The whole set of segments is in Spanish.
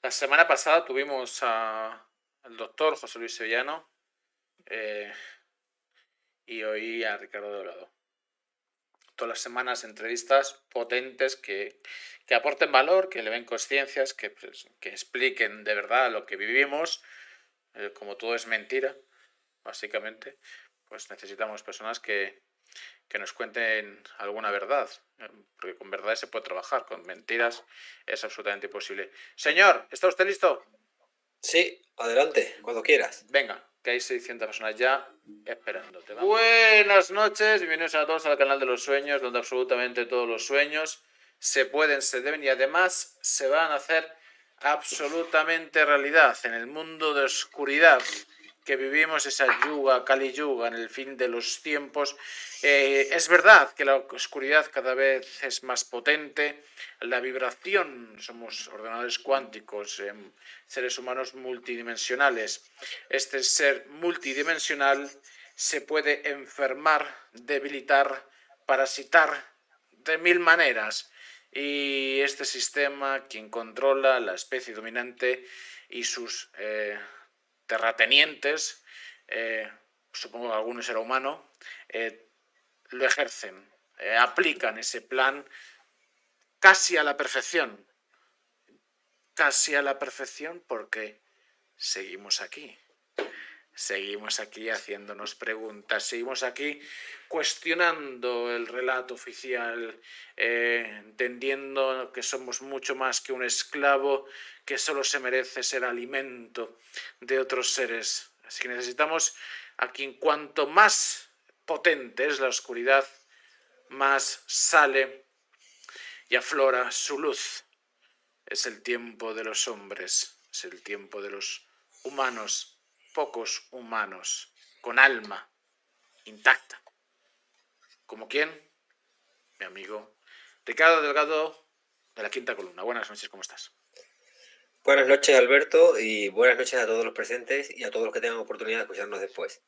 La semana pasada tuvimos al doctor José Luis Sevillano eh, y hoy a Ricardo Dorado. Todas las semanas entrevistas potentes que aporten valor, que le den conciencias, que expliquen de verdad lo que vivimos, como todo es mentira, básicamente. Pues necesitamos personas que nos cuenten alguna verdad, porque con verdades se puede trabajar, con mentiras es absolutamente imposible. Señor, ¿está usted listo? Sí, adelante, cuando quieras. Venga, que hay 600 personas ya esperándote. Vamos. Buenas noches, bienvenidos a todos al canal de los sueños, donde absolutamente todos los sueños se pueden, se deben y además se van a hacer absolutamente realidad en el mundo de oscuridad que vivimos, esa yuga, Kali Yuga, en el fin de los tiempos. Es verdad que la oscuridad cada vez es más potente, la vibración, somos ordenadores cuánticos, seres humanos multidimensionales. Este ser multidimensional se puede enfermar, debilitar, parasitar de mil maneras. Y este sistema, quien controla la especie dominante y sus terratenientes, supongo que alguno será humano, lo ejercen, aplican ese plan casi a la perfección. Casi a la perfección porque seguimos aquí. Seguimos aquí haciéndonos preguntas, seguimos aquí cuestionando el relato oficial, entendiendo que somos mucho más que un esclavo que solo se merece ser alimento de otros seres. Así que necesitamos a quien cuanto más potente es la oscuridad, más sale y aflora su luz. Es el tiempo de los hombres, es el tiempo de los humanos, pocos humanos, con alma intacta. ¿Como quién? Mi amigo Ricardo Delgado de la Quinta Columna. Buenas noches, ¿cómo estás? Buenas noches, Alberto, y buenas noches a todos los presentes y a todos los que tengan oportunidad de escucharnos después.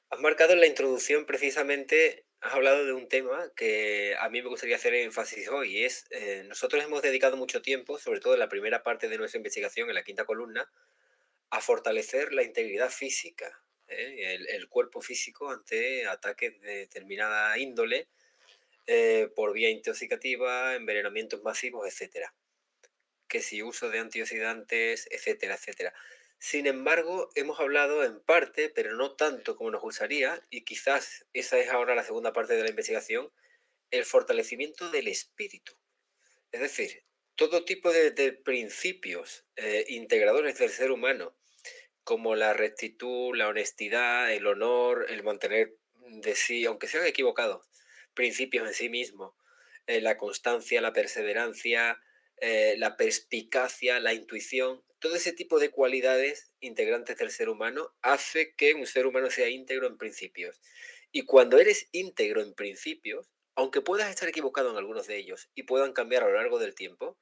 Has marcado en la introducción precisamente, has hablado de un tema que a mí me gustaría hacer énfasis hoy, y es, nosotros hemos dedicado mucho tiempo, sobre todo en la primera parte de nuestra investigación, en la quinta columna, a fortalecer la integridad física, el cuerpo físico ante ataques de determinada índole, por vía intoxicativa, envenenamientos masivos, etcétera. Que si uso de antioxidantes, etcétera, etcétera. Sin embargo, hemos hablado en parte, pero no tanto como nos gustaría, y quizás esa es ahora la segunda parte de la investigación, el fortalecimiento del espíritu. Es decir, todo tipo de principios integradores del ser humano, como la rectitud, la honestidad, el honor, el mantener de sí, aunque sean equivocados, principios en sí mismos, la constancia, la perseverancia, la perspicacia, la intuición, todo ese tipo de cualidades integrantes del ser humano hace que un ser humano sea íntegro en principios. Y cuando eres íntegro en principios, aunque puedas estar equivocado en algunos de ellos y puedan cambiar a lo largo del tiempo,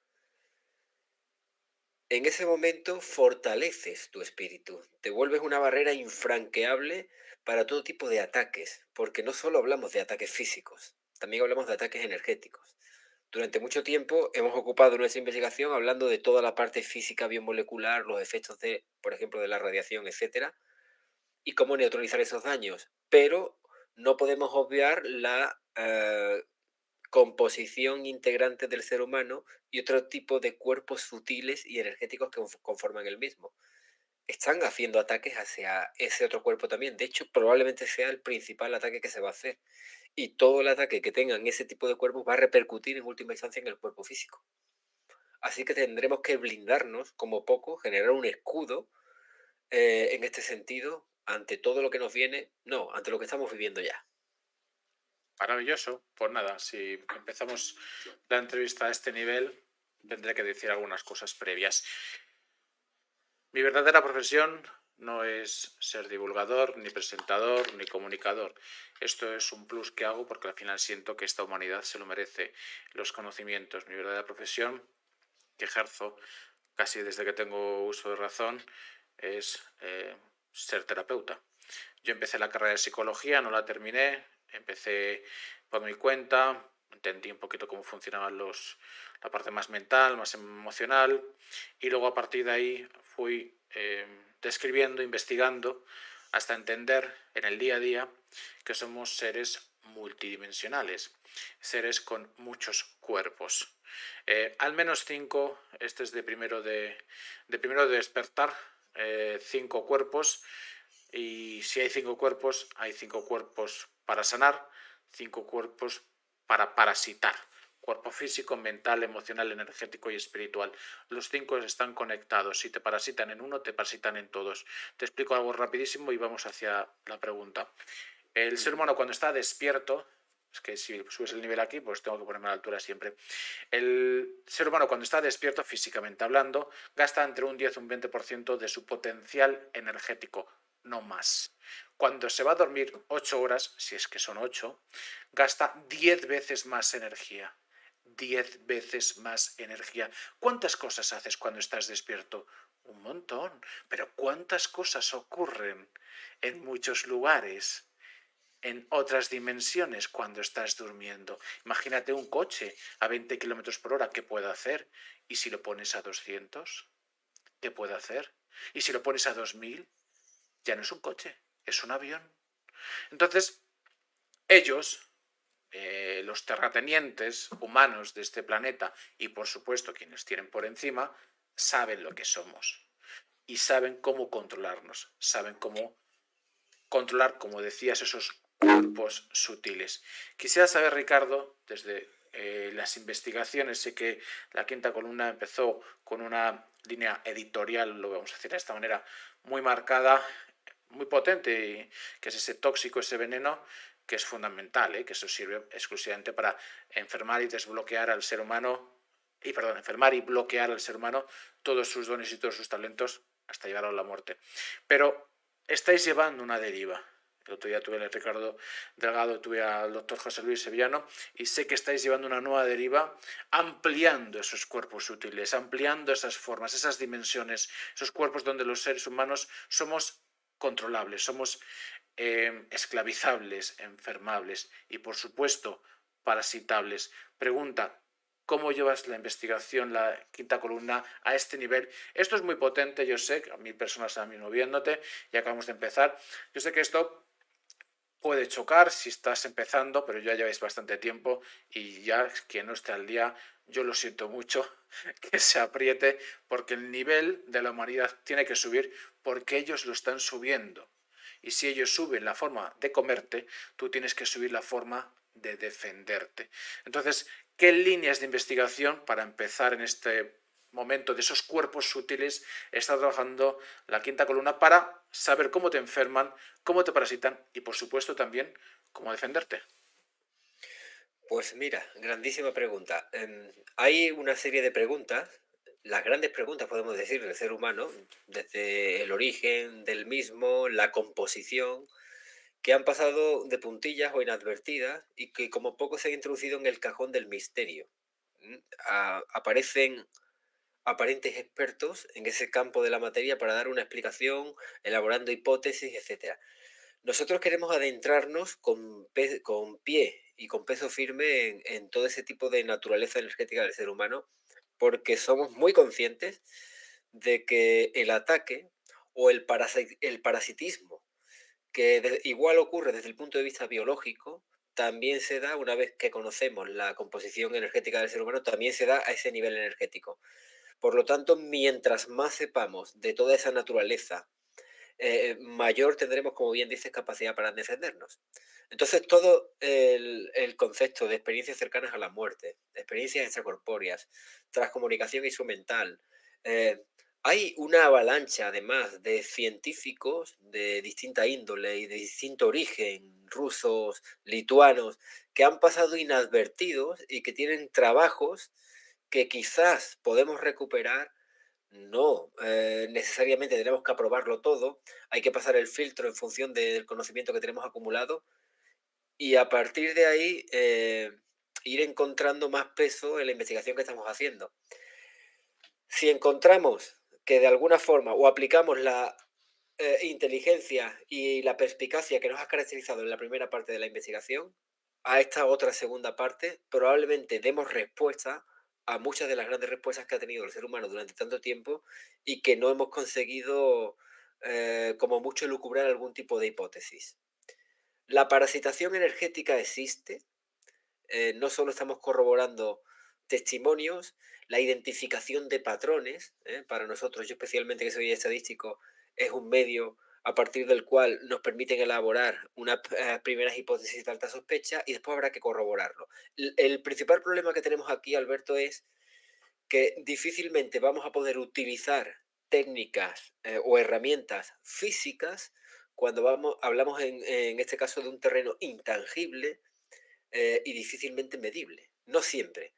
en ese momento fortaleces tu espíritu, te vuelves una barrera infranqueable para todo tipo de ataques, porque no solo hablamos de ataques físicos, también hablamos de ataques energéticos. Durante mucho tiempo hemos ocupado nuestra investigación hablando de toda la parte física biomolecular, los efectos de, por ejemplo, de la radiación, etcétera, y cómo neutralizar esos daños, pero no podemos obviar la composición integrante del ser humano y otro tipo de cuerpos sutiles y energéticos que conforman el mismo. Están haciendo ataques hacia ese otro cuerpo también. De hecho, probablemente sea el principal ataque que se va a hacer. Y todo el ataque que tengan ese tipo de cuerpos va a repercutir en última instancia en el cuerpo físico. Así que tendremos que blindarnos como poco, generar un escudo en este sentido ante todo lo que nos viene, no, ante lo que estamos viviendo ya. Maravilloso. Pues nada, si empezamos la entrevista a este nivel, tendré que decir algunas cosas previas. Mi verdadera profesión no es ser divulgador, ni presentador, ni comunicador. Esto es un plus que hago porque al final siento que esta humanidad se lo merece, los conocimientos. Mi verdadera profesión, que ejerzo casi desde que tengo uso de razón, es ser terapeuta. Yo empecé la carrera de psicología, no la terminé, empecé por mi cuenta, entendí un poquito cómo funcionaban la parte más mental, más emocional, y luego a partir de ahí fui describiendo, investigando, hasta entender en el día a día que somos seres multidimensionales, seres con muchos cuerpos. Al menos 5, este es de primero de despertar, 5 cuerpos, y si hay 5 cuerpos, hay 5 cuerpos para sanar, 5 cuerpos para parasitar. Cuerpo físico, mental, emocional, energético y espiritual. Los 5 están conectados. Si te parasitan en uno, te parasitan en todos. Te explico algo rapidísimo y vamos hacia la pregunta. El ser humano cuando está despierto, es que si subes el nivel aquí, pues tengo que ponerme a la altura siempre. El ser humano cuando está despierto, físicamente hablando, gasta entre un 10 y un 20% de su potencial energético, no más. Cuando se va a dormir 8 horas, si es que son 8, gasta 10 veces más energía. 10 veces más energía. ¿Cuántas cosas haces cuando estás despierto? Un montón. Pero ¿cuántas cosas ocurren en muchos lugares, en otras dimensiones cuando estás durmiendo? Imagínate un coche a 20 kilómetros por hora, ¿qué puede hacer? ¿Y si lo pones a 200? ¿Qué puede hacer? ¿Y si lo pones a 2000? Ya no es un coche, es un avión. Entonces, ellos, los terratenientes humanos de este planeta y por supuesto quienes tienen por encima, saben lo que somos y saben cómo controlarnos, saben cómo controlar, como decías, esos cuerpos sutiles. Quisiera saber, Ricardo, desde las investigaciones, sé que la quinta columna empezó con una línea editorial, lo vamos a decir de esta manera, muy marcada, muy potente, y que es ese tóxico, ese veneno, que es fundamental, que eso sirve exclusivamente para enfermar y desbloquear al ser humano, enfermar y bloquear al ser humano todos sus dones y todos sus talentos hasta llevarlo a la muerte. Pero estáis llevando una deriva. El otro día tuve a Ricardo Delgado, tuve al doctor José Luis Sevillano, y sé que estáis llevando una nueva deriva, ampliando esos cuerpos sutiles, ampliando esas formas, esas dimensiones, esos cuerpos donde los seres humanos somos controlables, somos esclavizables, enfermables y por supuesto parasitables. Pregunta: ¿cómo llevas la investigación, la quinta columna, a este nivel? Esto es muy potente, yo sé, que a 1000 personas ahora mismo viéndote y acabamos de empezar. Yo sé que esto puede chocar si estás empezando, pero ya lleváis bastante tiempo y ya quien no esté al día, yo lo siento mucho, que se apriete, porque el nivel de la humanidad tiene que subir porque ellos lo están subiendo. Y si ellos suben la forma de comerte, tú tienes que subir la forma de defenderte. Entonces, ¿qué líneas de investigación para empezar en este momento de esos cuerpos sutiles está trabajando la quinta columna para saber cómo te enferman, cómo te parasitan y por supuesto también cómo defenderte? Pues mira, grandísima pregunta. Hay una serie de preguntas, las grandes preguntas, podemos decir, del ser humano, desde el origen del mismo, la composición, que han pasado de puntillas o inadvertidas y que como poco se han introducido en el cajón del misterio. Aparecen aparentes expertos en ese campo de la materia para dar una explicación, elaborando hipótesis, etcétera. Nosotros queremos adentrarnos con pie y con peso firme en todo ese tipo de naturaleza energética del ser humano, porque somos muy conscientes de que el ataque o el parasitismo, que igual ocurre desde el punto de vista biológico, también se da una vez que conocemos la composición energética del ser humano, también se da a ese nivel energético. Por lo tanto, mientras más sepamos de toda esa naturaleza, mayor tendremos, como bien dices, capacidad para defendernos. Entonces, todo el concepto de experiencias cercanas a la muerte, experiencias extracorpóreas, transcomunicación instrumental, eh, hay una avalancha, además, de científicos de distinta índole y de distinto origen, rusos, lituanos, que han pasado inadvertidos y que tienen trabajos que quizás podemos recuperar. No, necesariamente tenemos que aprobarlo todo, hay que pasar el filtro en función del conocimiento que tenemos acumulado y a partir de ahí ir encontrando más peso en la investigación que estamos haciendo. Si encontramos que de alguna forma o aplicamos la inteligencia y la perspicacia que nos ha caracterizado en la primera parte de la investigación, a esta otra segunda parte, probablemente demos respuesta a muchas de las grandes respuestas que ha tenido el ser humano durante tanto tiempo y que no hemos conseguido, como mucho, elucubrar algún tipo de hipótesis. La parasitación energética existe, no solo estamos corroborando testimonios, la identificación de patrones, para nosotros, yo especialmente que soy estadístico, es un medio a partir del cual nos permiten elaborar unas primeras hipótesis de alta sospecha y después habrá que corroborarlo. El principal problema que tenemos aquí, Alberto, es que difícilmente vamos a poder utilizar técnicas o herramientas físicas cuando hablamos en este caso de un terreno intangible y difícilmente medible. No siempre.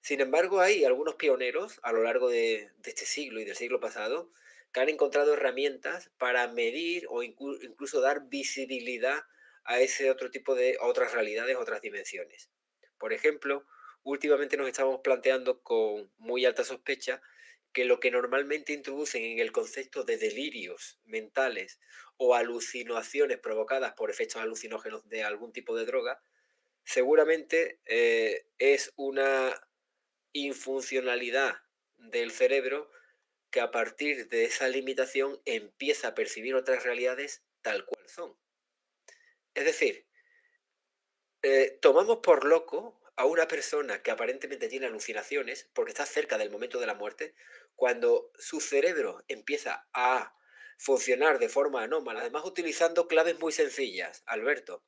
Sin embargo, hay algunos pioneros a lo largo de este siglo y del siglo pasado que han encontrado herramientas para medir o incluso dar visibilidad a ese otro tipo de a otras realidades, otras dimensiones. Por ejemplo, últimamente nos estamos planteando con muy alta sospecha que lo que normalmente introducen en el concepto de delirios mentales o alucinaciones provocadas por efectos alucinógenos de algún tipo de droga, seguramente es una infuncionalidad del cerebro que a partir de esa limitación empieza a percibir otras realidades tal cual son. Es decir, tomamos por loco a una persona que aparentemente tiene alucinaciones porque está cerca del momento de la muerte, cuando su cerebro empieza a funcionar de forma anómala, además utilizando claves muy sencillas, Alberto.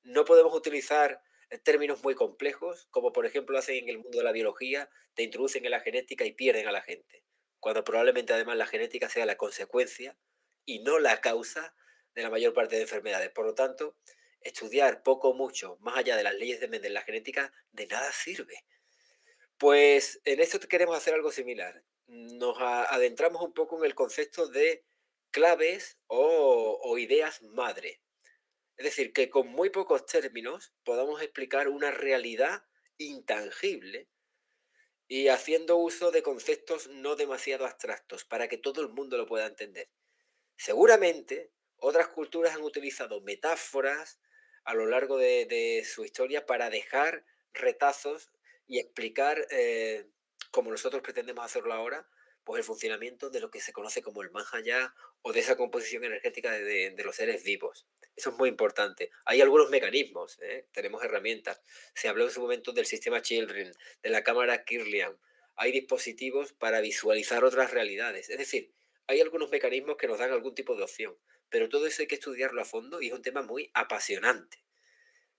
No podemos utilizar términos muy complejos, como por ejemplo hacen en el mundo de la biología, te introducen en la genética y pierden a la gente, cuando probablemente además la genética sea la consecuencia y no la causa de la mayor parte de enfermedades. Por lo tanto, estudiar poco o mucho más allá de las leyes de Mendel en la genética de nada sirve. Pues en esto queremos hacer algo similar. Nos adentramos un poco en el concepto de claves o ideas madre. Es decir, que con muy pocos términos podamos explicar una realidad intangible y haciendo uso de conceptos no demasiado abstractos para que todo el mundo lo pueda entender. Seguramente otras culturas han utilizado metáforas a lo largo de su historia para dejar retazos y explicar, como nosotros pretendemos hacerlo ahora, pues el funcionamiento de lo que se conoce como el más allá o de esa composición energética de los seres vivos. Eso es muy importante. Hay algunos mecanismos, tenemos herramientas. Se habló en su momento del sistema Children, de la cámara Kirlian. Hay dispositivos para visualizar otras realidades. Es decir, hay algunos mecanismos que nos dan algún tipo de opción, pero todo eso hay que estudiarlo a fondo y es un tema muy apasionante.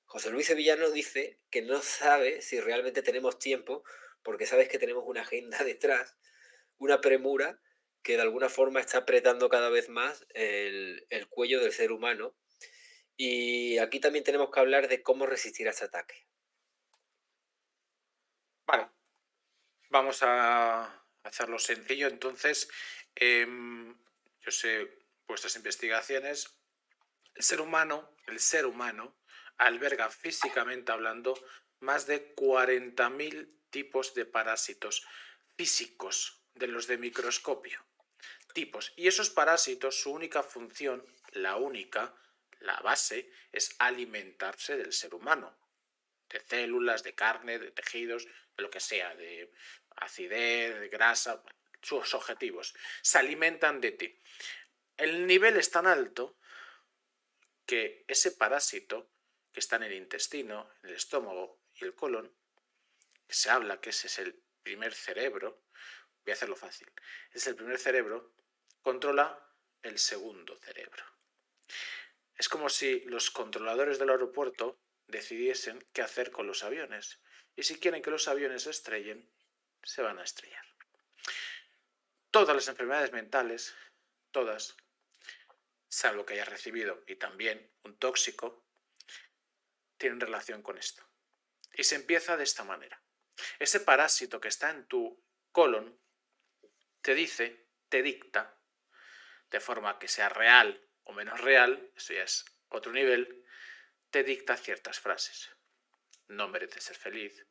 José Luis Sevillano dice que no sabe si realmente tenemos tiempo, porque sabes que tenemos una agenda detrás, una premura que de alguna forma está apretando cada vez más el cuello del ser humano. Y aquí también tenemos que hablar de cómo resistir a este ataque. Vale, vamos a hacerlo sencillo. Entonces, yo sé vuestras investigaciones. El ser humano alberga físicamente hablando más de 40.000 tipos de parásitos físicos, de los de microscopio. Tipos. Y esos parásitos, su única función, la base, es alimentarse del ser humano. De células, de carne, de tejidos, de lo que sea, de acidez, de grasa, sus objetivos. Se alimentan de ti. El nivel es tan alto que ese parásito que está en el intestino, en el estómago y el colon, que se habla que ese es el primer cerebro, voy a hacerlo fácil, es el primer cerebro, controla el segundo cerebro. Es como si los controladores del aeropuerto decidiesen qué hacer con los aviones. Y si quieren que los aviones se estrellen, se van a estrellar. Todas las enfermedades mentales, todas, salvo que hayas recibido y también un tóxico, tienen relación con esto. Y se empieza de esta manera. Ese parásito que está en tu colon te dice, te dicta, de forma que sea real o menos real, eso ya es otro nivel, te dicta ciertas frases. No mereces ser feliz,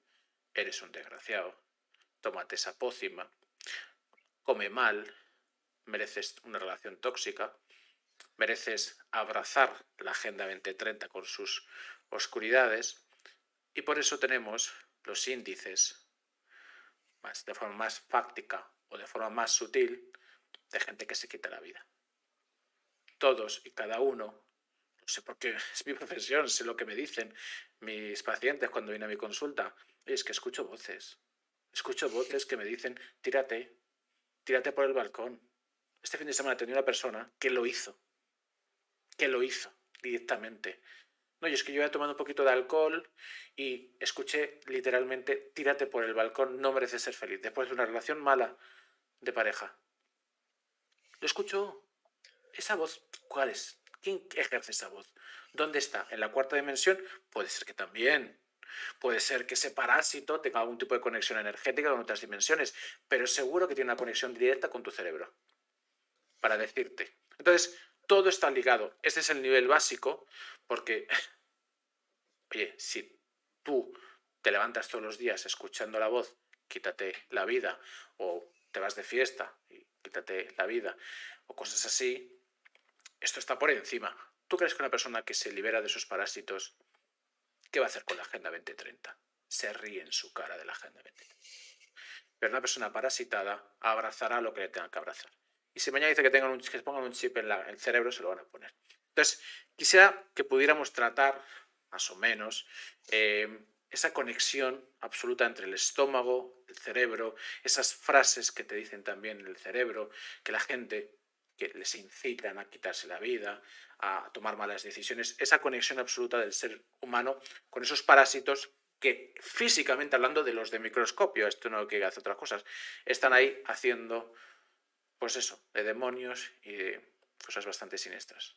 eres un desgraciado, tómate esa pócima, come mal, mereces una relación tóxica, mereces abrazar la Agenda 2030 con sus oscuridades, Y por eso tenemos los índices de forma más fáctica o de forma más sutil de gente que se quita la vida. Todos y cada uno, no sé por qué, es mi profesión, sé lo que me dicen mis pacientes cuando vienen a mi consulta. Es que escucho voces que me dicen, tírate por el balcón. Este fin de semana tenía una persona que lo hizo directamente. No, y es que yo había tomado un poquito de alcohol y escuché literalmente, tírate por el balcón, no mereces ser feliz, después de una relación mala de pareja. Lo escucho. ¿Esa voz cuál es? ¿Quién ejerce esa voz? ¿Dónde está? ¿En la cuarta dimensión? Puede ser que también. Puede ser que ese parásito tenga algún tipo de conexión energética con otras dimensiones, pero seguro que tiene una conexión directa con tu cerebro para decirte. Entonces, todo está ligado. Este es el nivel básico porque, oye, si tú te levantas todos los días escuchando la voz, quítate la vida, o te vas de fiesta y quítate la vida, o cosas así, esto está por encima. ¿Tú crees que una persona que se libera de esos parásitos, qué va a hacer con la Agenda 2030? Se ríe en su cara de la Agenda 2030. Pero una persona parasitada abrazará lo que le tengan que abrazar. Y si mañana dice que se pongan un chip en el cerebro, se lo van a poner. Entonces, quisiera que pudiéramos tratar, más o menos, esa conexión absoluta entre el estómago, el cerebro, esas frases que te dicen también en el cerebro, que la gente que les incitan a quitarse la vida, a tomar malas decisiones, esa conexión absoluta del ser humano con esos parásitos que físicamente hablando de los de microscopio, esto no quiere hacer otras cosas, están ahí haciendo, pues eso, de demonios y de cosas bastante siniestras.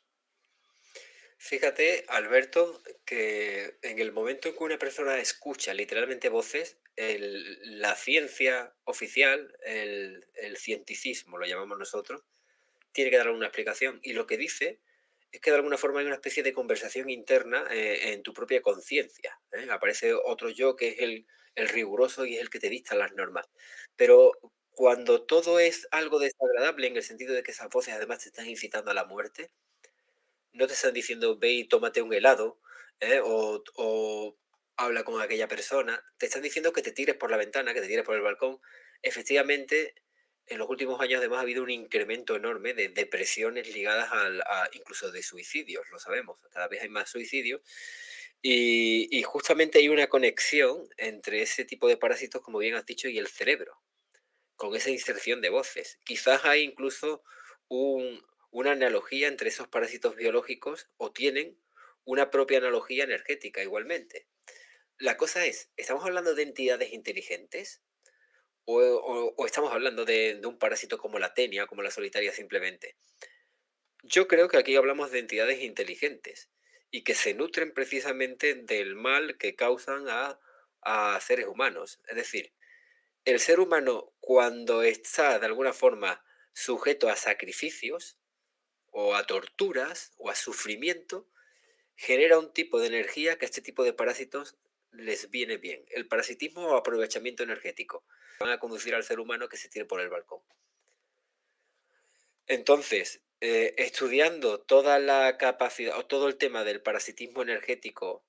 Fíjate, Alberto, que en el momento en que una persona escucha literalmente voces, la ciencia oficial, el cienticismo, lo llamamos nosotros, tiene que dar una explicación. Y lo que dice es que de alguna forma hay una especie de conversación interna en tu propia conciencia. Aparece otro yo que es el riguroso y es el que te dicta las normas. Pero cuando todo es algo desagradable, en el sentido de que esas voces además te están incitando a la muerte, no te están diciendo ve y tómate un helado, o habla con aquella persona, te están diciendo que te tires por la ventana, que te tires por el balcón. Efectivamente, en los últimos años además ha habido un incremento enorme de depresiones ligadas incluso de suicidios, lo sabemos, cada vez hay más suicidios y justamente hay una conexión entre ese tipo de parásitos, como bien has dicho, y el cerebro, con esa inserción de voces. Quizás hay incluso una analogía entre esos parásitos biológicos o tienen una propia analogía energética igualmente. La cosa es, ¿estamos hablando de entidades inteligentes? ¿O estamos hablando de un parásito como la tenia, como la solitaria simplemente? Yo creo que aquí hablamos de entidades inteligentes y que se nutren precisamente del mal que causan a seres humanos. Es decir, el ser humano cuando está de alguna forma sujeto a sacrificios o a torturas o a sufrimiento, genera un tipo de energía que a este tipo de parásitos les viene bien. El parasitismo o aprovechamiento energético van a conducir al ser humano que se tire por el balcón. Entonces, estudiando toda la capacidad o todo el tema del parasitismo energético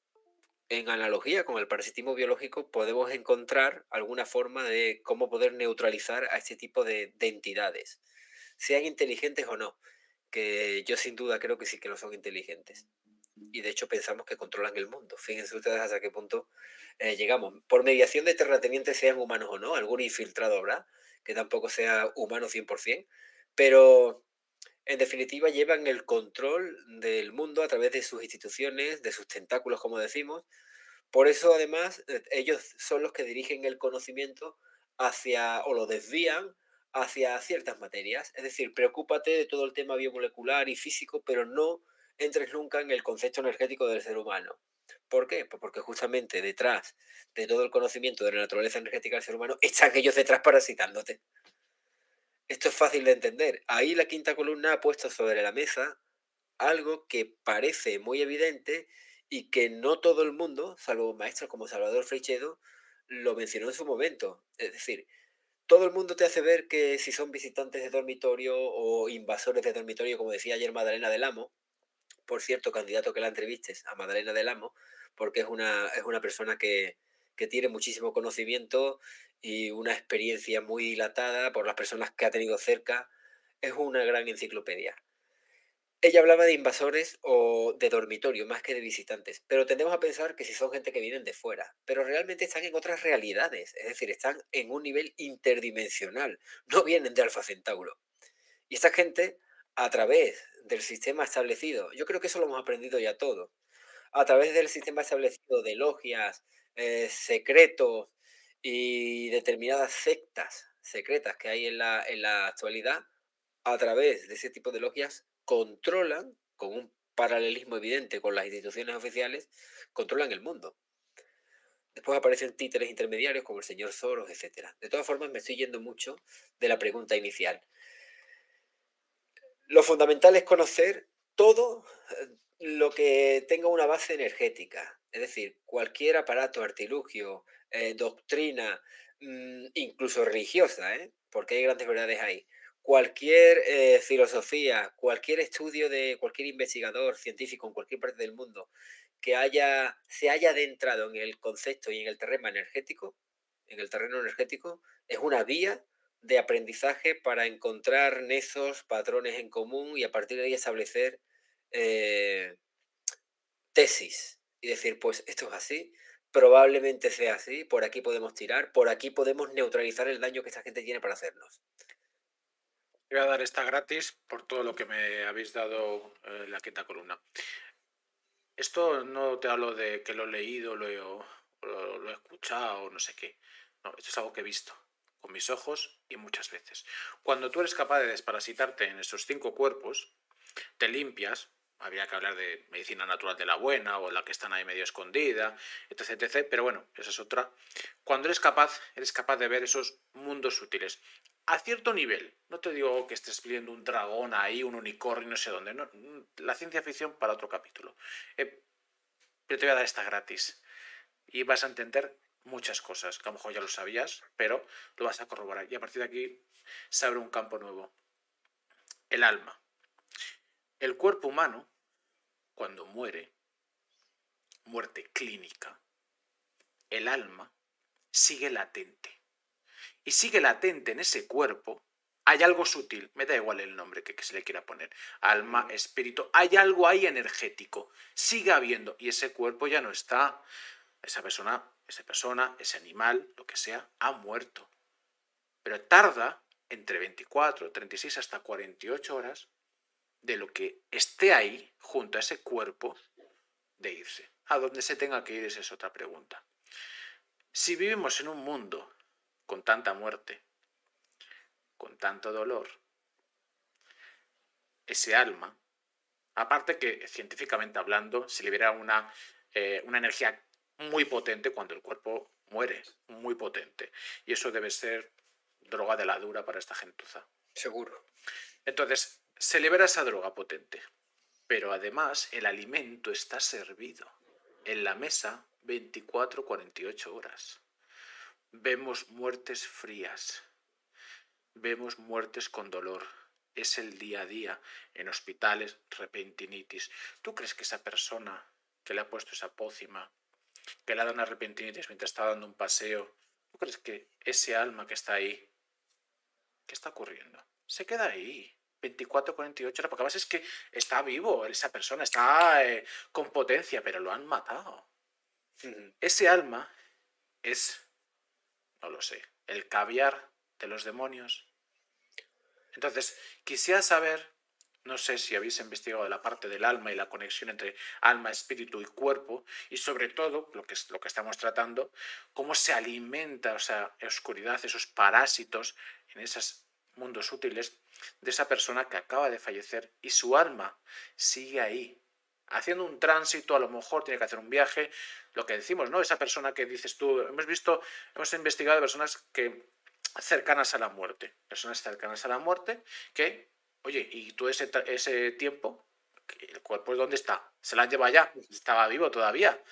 en analogía con el parasitismo biológico, podemos encontrar alguna forma de cómo poder neutralizar a este tipo de entidades, sean inteligentes o no, que yo sin duda creo que sí que no son inteligentes. Y de hecho pensamos que controlan el mundo. Fíjense ustedes hasta qué punto llegamos. Por mediación de terratenientes, sean humanos o no, algún infiltrado habrá, que tampoco sea humano 100%, pero en definitiva llevan el control del mundo a través de sus instituciones, de sus tentáculos, como decimos. Por eso, además, ellos son los que dirigen el conocimiento hacia, o lo desvían hacia ciertas materias. Es decir, preocúpate de todo el tema biomolecular y físico, pero no entres nunca en el concepto energético del ser humano. ¿Por qué? Pues porque justamente detrás de todo el conocimiento de la naturaleza energética del ser humano están ellos detrás parasitándote. Esto es fácil de entender. Ahí la quinta columna ha puesto sobre la mesa algo que parece muy evidente y que no todo el mundo, salvo maestros como Salvador Freixedo, lo mencionó en su momento. Es decir, todo el mundo te hace ver que si son visitantes de dormitorio o invasores de dormitorio, como decía ayer Magdalena del Amo, por cierto, candidato que la entrevistes a Magdalena del Amo, porque es una persona que tiene muchísimo conocimiento y una experiencia muy dilatada por las personas que ha tenido cerca. Es una gran enciclopedia. Ella hablaba de invasores o de dormitorio más que de visitantes, pero tendemos a pensar que si son gente que vienen de fuera, pero realmente están en otras realidades, es decir, están en un nivel interdimensional, no vienen de Alfa Centauro. Y esta gente, a través del sistema establecido, yo creo que eso lo hemos aprendido ya todo, a través del sistema establecido de logias, secretos y determinadas sectas secretas que hay en la actualidad, a través de ese tipo de logias, controlan, con un paralelismo evidente con las instituciones oficiales, controlan el mundo. Después aparecen títeres intermediarios como el señor Soros, etcétera. De todas formas, me estoy yendo mucho de la pregunta inicial. Lo fundamental es conocer todo lo que tenga una base energética, es decir, cualquier aparato, artilugio, doctrina, incluso religiosa, porque hay grandes verdades ahí. Cualquier filosofía, cualquier estudio de cualquier investigador científico en cualquier parte del mundo se haya adentrado en el concepto y en el terreno energético, es una vía de aprendizaje para encontrar nexos, patrones en común y a partir de ahí establecer eh, tesis y decir, pues esto es así, probablemente sea así, por aquí podemos tirar, por aquí podemos neutralizar el daño que esta gente tiene para hacernos. Voy a dar esta gratis por todo lo que me habéis dado en la quinta columna. Esto no te hablo de que lo he leído, lo he escuchado, no sé qué. No, esto es algo que he visto con mis ojos y muchas veces. Cuando tú eres capaz de desparasitarte en esos 5 cuerpos, te limpias. Habría que hablar de medicina natural de la buena o la que están ahí medio escondida, etc, etc. Pero bueno, esa es otra. Cuando eres capaz de ver esos mundos sutiles. A cierto nivel, no te digo que estés viendo un dragón ahí, un unicornio, no sé dónde. No, la ciencia ficción para otro capítulo. Pero te voy a dar esta gratis. Y vas a entender muchas cosas, que a lo mejor ya lo sabías, pero lo vas a corroborar. Y a partir de aquí se abre un campo nuevo. El alma. El cuerpo humano, cuando muere, muerte clínica, el alma sigue latente. Y sigue latente en ese cuerpo. Hay algo sutil, me da igual el nombre que se le quiera poner, alma, espíritu, hay algo ahí energético, sigue habiendo, y ese cuerpo ya no está. Esa persona, ese animal, lo que sea, ha muerto. Pero tarda entre 24, 36 hasta 48 horas de lo que esté ahí, junto a ese cuerpo, de irse. A dónde se tenga que ir, esa es otra pregunta. Si vivimos en un mundo con tanta muerte, con tanto dolor, ese alma, aparte que científicamente hablando se libera una energía muy potente cuando el cuerpo muere, muy potente. Y eso debe ser droga de la dura para esta gentuza. Seguro. Entonces, se libera esa droga potente, pero además el alimento está servido en la mesa 24-48 horas. Vemos muertes frías, vemos muertes con dolor. Es el día a día en hospitales, repentinitis. ¿Tú crees que esa persona que le ha puesto esa pócima, que le ha dado una repentinitis mientras estaba dando un paseo, ¿tú crees que ese alma que está ahí, qué está ocurriendo? Se queda ahí 24-48 horas, porque además es que está vivo esa persona, está con potencia, pero lo han matado. Ese alma es, no lo sé, el caviar de los demonios. Entonces, quisiera saber, no sé si habéis investigado la parte del alma y la conexión entre alma, espíritu y cuerpo, y sobre todo, lo que estamos tratando, cómo se alimenta esa oscuridad, esos parásitos en esos mundos útiles de esa persona que acaba de fallecer y su alma sigue ahí, haciendo un tránsito, a lo mejor tiene que hacer un viaje, lo que decimos, ¿no? Esa persona que dices tú, hemos investigado personas que cercanas a la muerte, que, oye, y tú ese tiempo, ¿el cuerpo dónde está? Se la han llevado ya, estaba vivo todavía.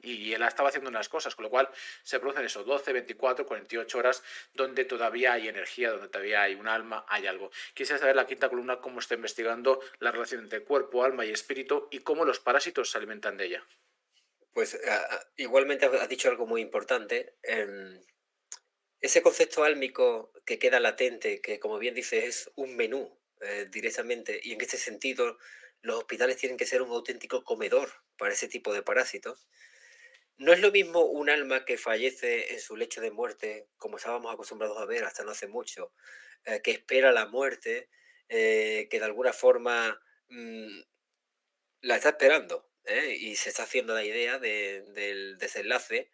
Y él estaba haciendo unas cosas, con lo cual se producen esos 12, 24, 48 horas donde todavía hay energía, donde todavía hay un alma, hay algo. Quisiera saber la quinta columna cómo está investigando la relación entre cuerpo, alma y espíritu y cómo los parásitos se alimentan de ella. Pues igualmente has dicho algo muy importante. Ese concepto álmico que queda latente, que como bien dices es un menú directamente, y en este sentido los hospitales tienen que ser un auténtico comedor para ese tipo de parásitos. No es lo mismo un alma que fallece en su lecho de muerte, como estábamos acostumbrados a ver hasta no hace mucho, que espera la muerte, que de alguna forma la está esperando, y se está haciendo la idea del desenlace,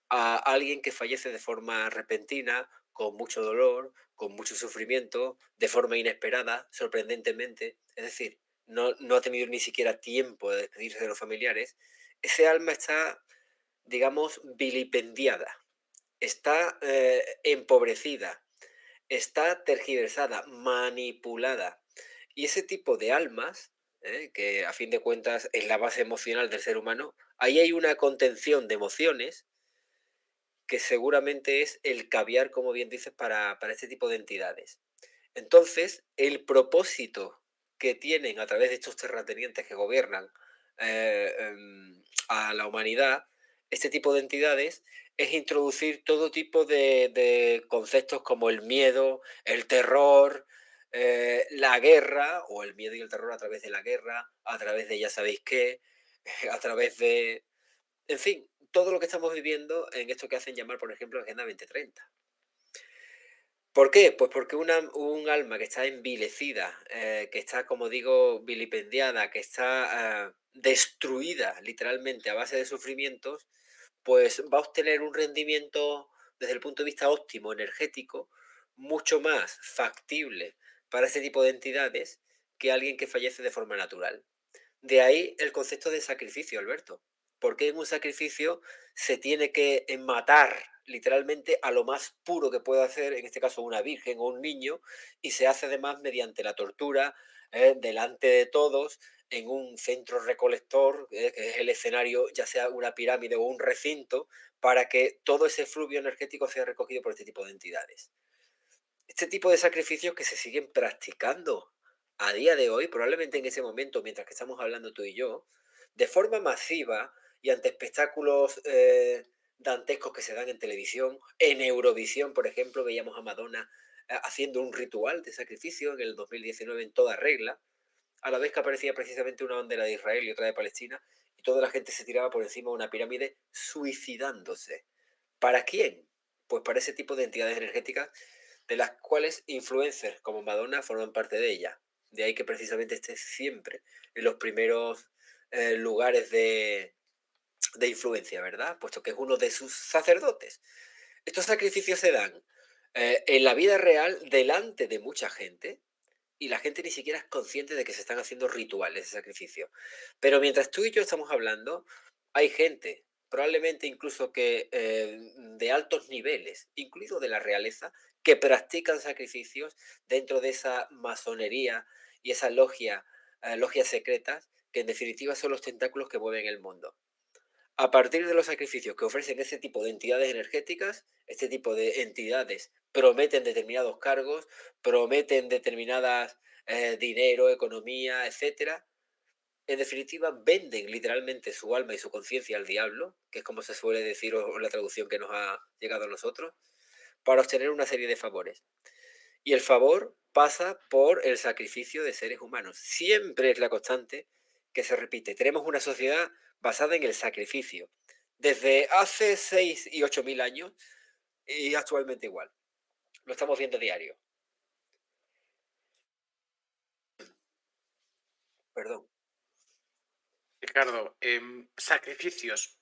a alguien que fallece de forma repentina, con mucho dolor, con mucho sufrimiento, de forma inesperada, sorprendentemente. Es decir, no ha tenido ni siquiera tiempo de despedirse de los familiares. Ese alma está, digamos, vilipendiada, está empobrecida, está tergiversada, manipulada. Y ese tipo de almas, que a fin de cuentas es la base emocional del ser humano, ahí hay una contención de emociones que seguramente es el caviar, como bien dices, para este tipo de entidades. Entonces, el propósito que tienen a través de estos terratenientes que gobiernan a la humanidad, este tipo de entidades, es introducir todo tipo de conceptos como el miedo, el terror, la guerra, o el miedo y el terror a través de la guerra, a través de ya sabéis qué, a través de, en fin, todo lo que estamos viviendo en esto que hacen llamar, por ejemplo, Agenda 2030. ¿Por qué? Pues porque un alma que está envilecida, que está, como digo, vilipendiada, que está destruida literalmente a base de sufrimientos, pues va a obtener un rendimiento desde el punto de vista óptimo, energético, mucho más factible para ese tipo de entidades que alguien que fallece de forma natural. De ahí el concepto de sacrificio, Alberto. Porque en un sacrificio se tiene que matar literalmente a lo más puro que puede hacer, en este caso una virgen o un niño, y se hace además mediante la tortura, delante de todos, en un centro recolector, que es el escenario, ya sea una pirámide o un recinto, para que todo ese fluvio energético sea recogido por este tipo de entidades. Este tipo de sacrificios que se siguen practicando a día de hoy, probablemente en ese momento, mientras que estamos hablando tú y yo, de forma masiva y ante espectáculos dantescos que se dan en televisión, en Eurovisión, por ejemplo, veíamos a Madonna haciendo un ritual de sacrificio en el 2019 en toda regla, a la vez que aparecía precisamente una bandera de Israel y otra de Palestina, y toda la gente se tiraba por encima de una pirámide suicidándose. ¿Para quién? Pues para ese tipo de entidades energéticas de las cuales influencers como Madonna forman parte de ella. De ahí que precisamente esté siempre en los primeros lugares de influencia, ¿verdad? Puesto que es uno de sus sacerdotes. Estos sacrificios se dan en la vida real delante de mucha gente y la gente ni siquiera es consciente de que se están haciendo rituales de sacrificio. Pero mientras tú y yo estamos hablando, hay gente, probablemente incluso que de altos niveles, incluido de la realeza, que practican sacrificios dentro de esa masonería y esa logia, logias secretas, que en definitiva son los tentáculos que mueven el mundo. A partir de los sacrificios que ofrecen ese tipo de entidades energéticas, este tipo de entidades prometen determinados cargos, prometen determinadas dinero, economía, etcétera. En definitiva, venden literalmente su alma y su conciencia al diablo, que es como se suele decir o la traducción que nos ha llegado a nosotros, para obtener una serie de favores. Y el favor pasa por el sacrificio de seres humanos. Siempre es la constante que se repite. Tenemos una sociedad basada en el sacrificio. Desde hace 6 y 8 mil años y actualmente igual. Lo estamos viendo diario. Perdón. Ricardo, sacrificios.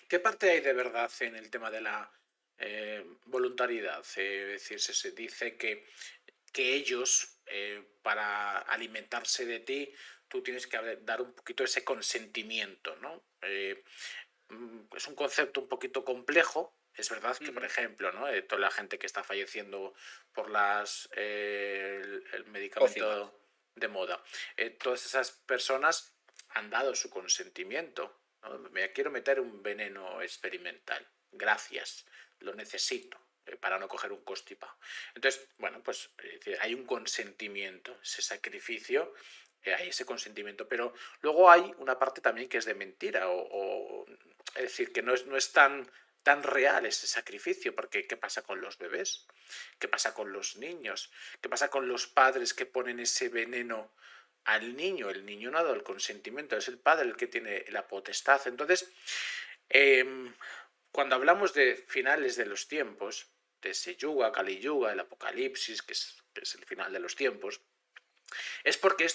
¿Qué parte hay de verdad en el tema de la voluntariedad? Es decir, se dice que ellos, para alimentarse de ti, tú tienes que dar un poquito ese consentimiento, ¿no? Es un concepto un poquito complejo. Es verdad que, por ejemplo, ¿no? Toda la gente que está falleciendo por el Pócimas. medicamento de moda, todas esas personas han dado su consentimiento, ¿no? Me quiero meter un veneno experimental. Gracias, lo necesito para no coger un constipado. Entonces, bueno, pues hay un consentimiento, ese sacrificio, hay ese consentimiento, pero luego hay una parte también que es de mentira o Es decir, que no es tan real ese sacrificio, porque ¿qué pasa con los bebés? ¿Qué pasa con los niños? ¿Qué pasa con los padres que ponen ese veneno al niño? El niño no ha dado el consentimiento, es el padre el que tiene la potestad. Entonces, em, cuando hablamos de finales de los tiempos, de ese Yuga, Kali Yuga, el Apocalipsis, que es el final de los tiempos, es porque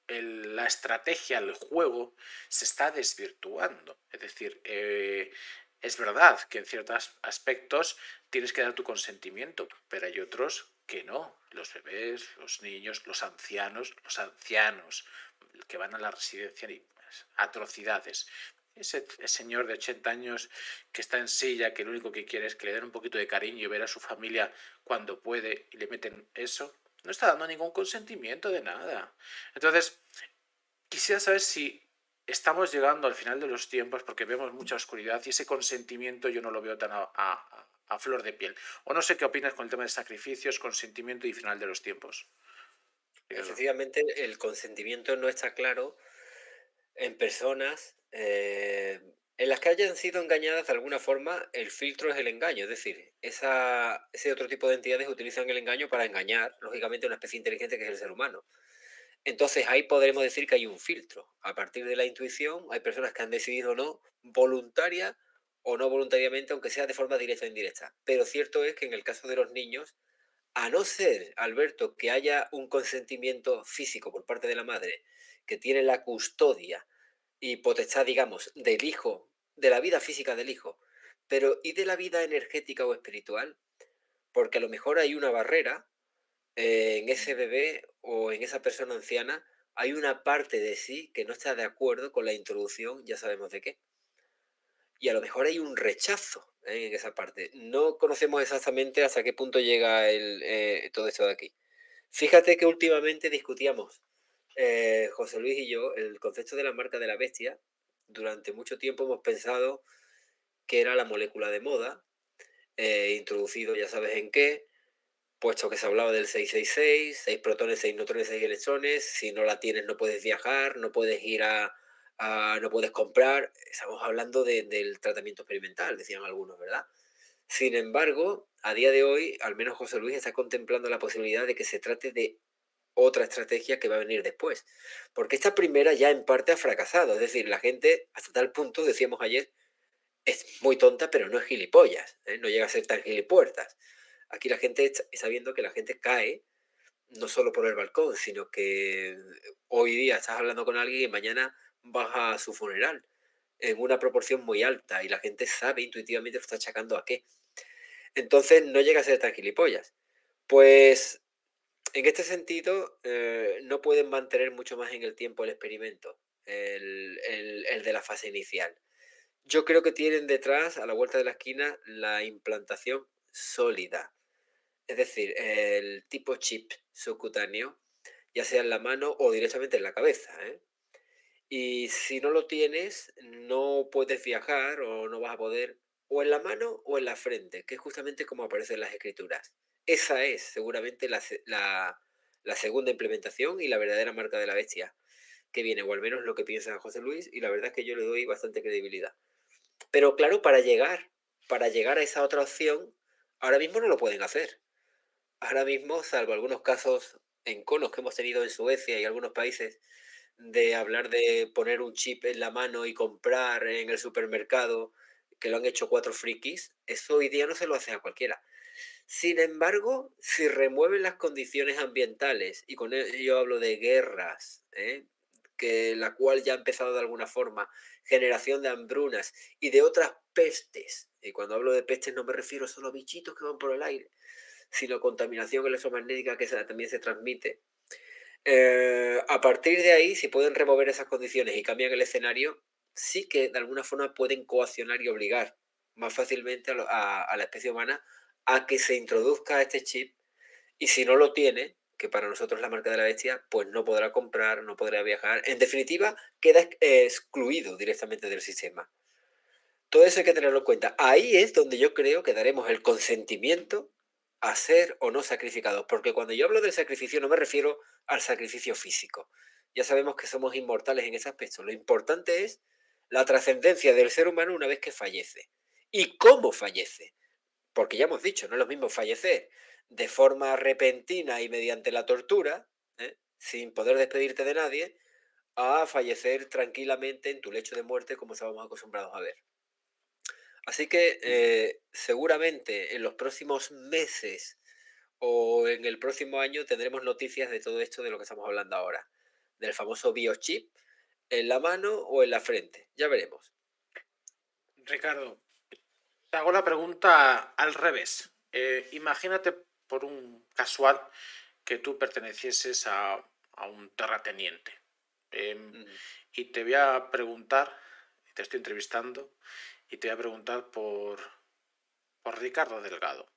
la estrategia, el juego, se está desvirtuando. Es decir, es verdad que en ciertos aspectos tienes que dar tu consentimiento, pero hay otros que no. Los bebés, los niños, los ancianos, que van a la residencia y atrocidades. Ese señor de 80 años que está en silla, que lo único que quiere es que le den un poquito de cariño y ver a su familia cuando puede y le meten eso, no está dando ningún consentimiento de nada. Entonces, quisiera saber si estamos llegando al final de los tiempos porque vemos mucha oscuridad y ese consentimiento yo no lo veo tan a flor de piel. O no sé qué opinas con el tema de sacrificios, consentimiento y final de los tiempos. Ricardo. Efectivamente, el consentimiento no está claro en personas en las que hayan sido engañadas de alguna forma. El filtro es el engaño, es decir, ese otro tipo de entidades utilizan el engaño para engañar, lógicamente, a una especie inteligente que es el ser humano. Entonces ahí podremos decir que hay un filtro. A partir de la intuición, hay personas que han decidido no, voluntaria o no voluntariamente, aunque sea de forma directa o indirecta. Pero cierto es que en el caso de los niños, a no ser, Alberto, que haya un consentimiento físico por parte de la madre, que tiene la custodia y potestad, digamos, del hijo, de la vida física del hijo, pero ¿y de la vida energética o espiritual? Porque a lo mejor hay una barrera en ese bebé o en esa persona anciana, hay una parte de sí que no está de acuerdo con la introducción, ya sabemos de qué. Y a lo mejor hay un rechazo en esa parte. No conocemos exactamente hasta qué punto llega todo esto de aquí. Fíjate que últimamente discutíamos, José Luis y yo, el concepto de la marca de la bestia. Durante mucho tiempo hemos pensado que era la molécula de moda, introducido ya sabes en qué, puesto que se hablaba del 666, 6 protones, 6 neutrones, 6 electrones. Si no la tienes no puedes viajar, no puedes ir no puedes comprar. Estamos hablando del tratamiento experimental, decían algunos, ¿verdad? Sin embargo, a día de hoy, al menos José Luis está contemplando la posibilidad de que se trate de otra estrategia que va a venir después. Porque esta primera ya en parte ha fracasado. Es decir, la gente, hasta tal punto, decíamos ayer, es muy tonta, pero no es gilipollas, ¿eh? No llega a ser tan gilipuertas. Aquí la gente está viendo que la gente cae no solo por el balcón, sino que hoy día estás hablando con alguien y mañana vas a su funeral en una proporción muy alta y la gente sabe intuitivamente lo está achacando a qué. Entonces no llega a ser tan gilipollas. Pues en este sentido no pueden mantener mucho más en el tiempo el experimento, el de la fase inicial. Yo creo que tienen detrás, a la vuelta de la esquina, la implantación sólida. Es decir, el tipo chip subcutáneo, ya sea en la mano o directamente en la cabeza, ¿eh? Y si no lo tienes, no puedes viajar o no vas a poder, o en la mano o en la frente, que es justamente como aparece en las escrituras. Esa es seguramente la segunda implementación y la verdadera marca de la bestia que viene, o al menos lo que piensa José Luis, y la verdad es que yo le doy bastante credibilidad. Pero claro, para llegar a esa otra opción, ahora mismo no lo pueden hacer. Ahora mismo, salvo algunos casos en conos que hemos tenido en Suecia y algunos países, de hablar de poner un chip en la mano y comprar en el supermercado, que lo han hecho 4 frikis, eso hoy día no se lo hace a cualquiera. Sin embargo, si remueven las condiciones ambientales, y con ello hablo de guerras, que la cual ya ha empezado de alguna forma, generación de hambrunas y de otras pestes, y cuando hablo de pestes no me refiero solo a bichitos que van por el aire, sino contaminación electromagnética que también se transmite. A partir de ahí, si pueden remover esas condiciones y cambian el escenario, sí que de alguna forma pueden coaccionar y obligar más fácilmente a la especie humana a que se introduzca este chip, y si no lo tiene, que para nosotros es la marca de la bestia, pues no podrá comprar, no podrá viajar. En definitiva, queda excluido directamente del sistema. Todo eso hay que tenerlo en cuenta. Ahí es donde yo creo que daremos el consentimiento a ser o no sacrificados. Porque cuando yo hablo del sacrificio no me refiero al sacrificio físico. Ya sabemos que somos inmortales en ese aspecto. Lo importante es la trascendencia del ser humano una vez que fallece. ¿Y cómo fallece? Porque ya hemos dicho, no es lo mismo fallecer de forma repentina y mediante la tortura, sin poder despedirte de nadie, a fallecer tranquilamente en tu lecho de muerte como estábamos acostumbrados a ver. Así que seguramente en los próximos meses o en el próximo año tendremos noticias de todo esto de lo que estamos hablando ahora, del famoso biochip en la mano o en la frente. Ya veremos. Ricardo, te hago la pregunta al revés. Imagínate por un casual que tú pertenecieses a un terrateniente. Em, Ujú. y te voy a preguntar, te estoy entrevistando, y te voy a preguntar por Ricardo Delgado.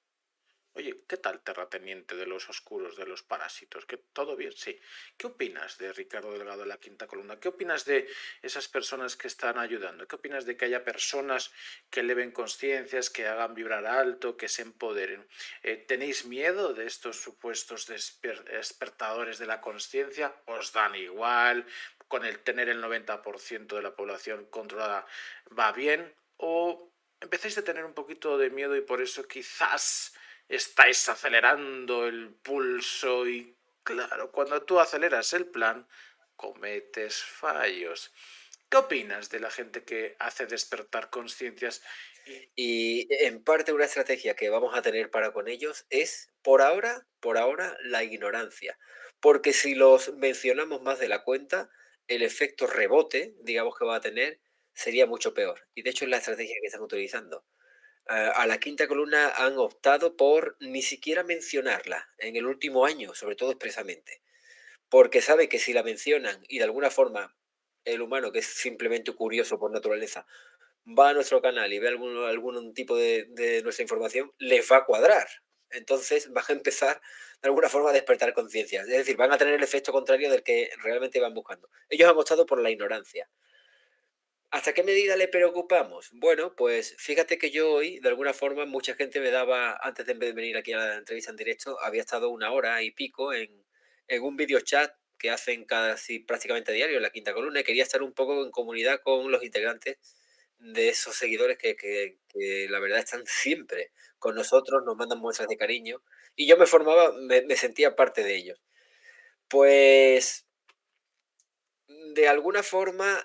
Oye, ¿qué tal terrateniente de los oscuros, de los parásitos? ¿Que todo bien? Sí. ¿Qué opinas de Ricardo Delgado en la quinta columna? ¿Qué opinas de esas personas que están ayudando? ¿Qué opinas de que haya personas que eleven conciencias, que hagan vibrar alto, que se empoderen? ¿Tenéis miedo de estos supuestos despertadores de la conciencia? ¿Os dan igual? ¿Con el tener el 90% de la población controlada va bien? ¿O empezáis a tener un poquito de miedo y por eso quizás estáis acelerando el pulso y claro, cuando tú aceleras el plan, cometes fallos? ¿Qué opinas de la gente que hace despertar conciencias? Y en parte una estrategia que vamos a tener para con ellos es, por ahora, la ignorancia. Porque si los mencionamos más de la cuenta, el efecto rebote, digamos que va a tener, sería mucho peor. Y de hecho es la estrategia que están utilizando. A la quinta columna han optado por ni siquiera mencionarla en el último año, sobre todo expresamente. Porque sabe que si la mencionan y de alguna forma el humano, que es simplemente curioso por naturaleza, va a nuestro canal y ve algún tipo de nuestra información, les va a cuadrar. Entonces van a empezar de alguna forma a despertar conciencias. Es decir, van a tener el efecto contrario del que realmente van buscando. Ellos han optado por la ignorancia. ¿Hasta qué medida le preocupamos? Bueno, pues fíjate que yo hoy, de alguna forma, mucha gente me daba, antes de venir aquí a la entrevista en directo, había estado una hora y pico en un video chat que hacen casi prácticamente a diario en la quinta columna y quería estar un poco en comunidad con los integrantes de esos seguidores que la verdad están siempre con nosotros, nos mandan muestras de cariño y yo me formaba, me sentía parte de ellos. Pues de alguna forma,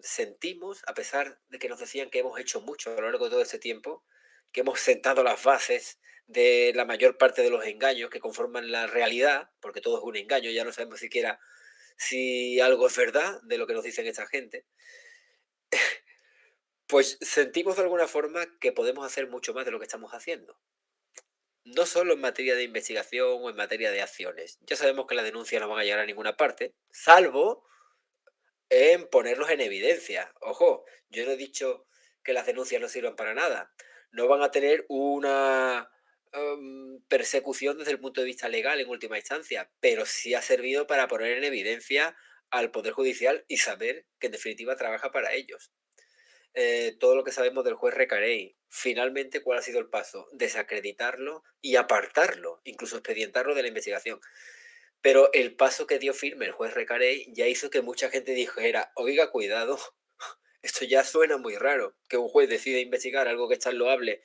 sentimos, a pesar de que nos decían que hemos hecho mucho a lo largo de todo este tiempo, que hemos sentado las bases de la mayor parte de los engaños que conforman la realidad, porque todo es un engaño, ya no sabemos siquiera si algo es verdad de lo que nos dicen esta gente, pues sentimos de alguna forma que podemos hacer mucho más de lo que estamos haciendo. No solo en materia de investigación o en materia de acciones. Ya sabemos que las denuncias no van a llegar a ninguna parte, salvo en ponerlos en evidencia. Ojo, yo no he dicho que las denuncias no sirvan para nada. No van a tener una persecución desde el punto de vista legal en última instancia, pero sí ha servido para poner en evidencia al Poder Judicial y saber que en definitiva trabaja para ellos. Todo lo que sabemos del juez Recarey, finalmente, ¿cuál ha sido el paso? Desacreditarlo y apartarlo, incluso expedientarlo de la investigación. Pero el paso que dio firme el juez Recarey ya hizo que mucha gente dijera, oiga, cuidado, esto ya suena muy raro, que un juez decide investigar algo que es tan loable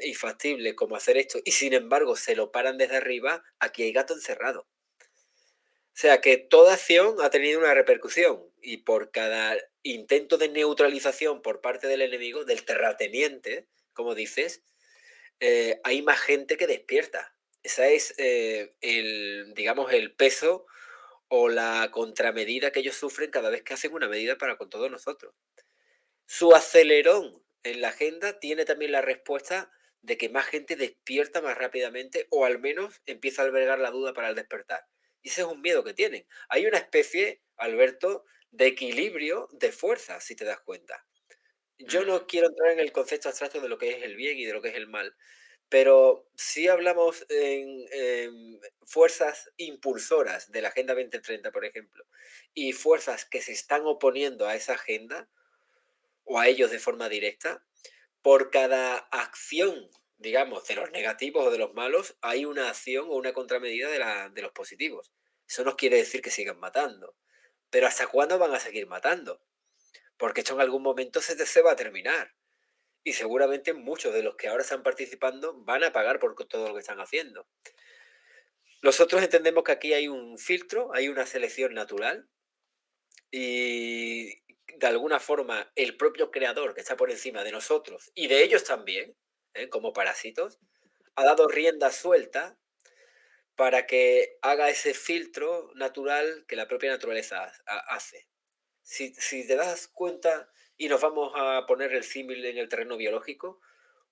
y factible como hacer esto, y sin embargo se lo paran desde arriba, aquí hay gato encerrado. O sea que toda acción ha tenido una repercusión y por cada intento de neutralización por parte del enemigo, del terrateniente, como dices, hay más gente que despierta. Esa es el, digamos, el peso o la contramedida que ellos sufren cada vez que hacen una medida para con todos nosotros. Su acelerón en la agenda tiene también la respuesta de que más gente despierta más rápidamente o al menos empieza a albergar la duda para el despertar. Y ese es un miedo que tienen. Hay una especie, Alberto, de equilibrio de fuerzas, si te das cuenta. Yo no quiero entrar en el concepto abstracto de lo que es el bien y de lo que es el mal, pero si hablamos en fuerzas impulsoras de la Agenda 2030, por ejemplo, y fuerzas que se están oponiendo a esa agenda o a ellos de forma directa, por cada acción, digamos, de los negativos o de los malos, hay una acción o una contramedida de los positivos. Eso no quiere decir que sigan matando. Pero ¿hasta cuándo van a seguir matando? porque esto en algún momento se va a terminar. Y seguramente muchos de los que ahora están participando van a pagar por todo lo que están haciendo. Nosotros entendemos que aquí hay un filtro, hay una selección natural y de alguna forma el propio creador que está por encima de nosotros y de ellos también, como parásitos, ha dado rienda suelta para que haga ese filtro natural que la propia naturaleza hace. Si te das cuenta y nos vamos a poner el símil en el terreno biológico,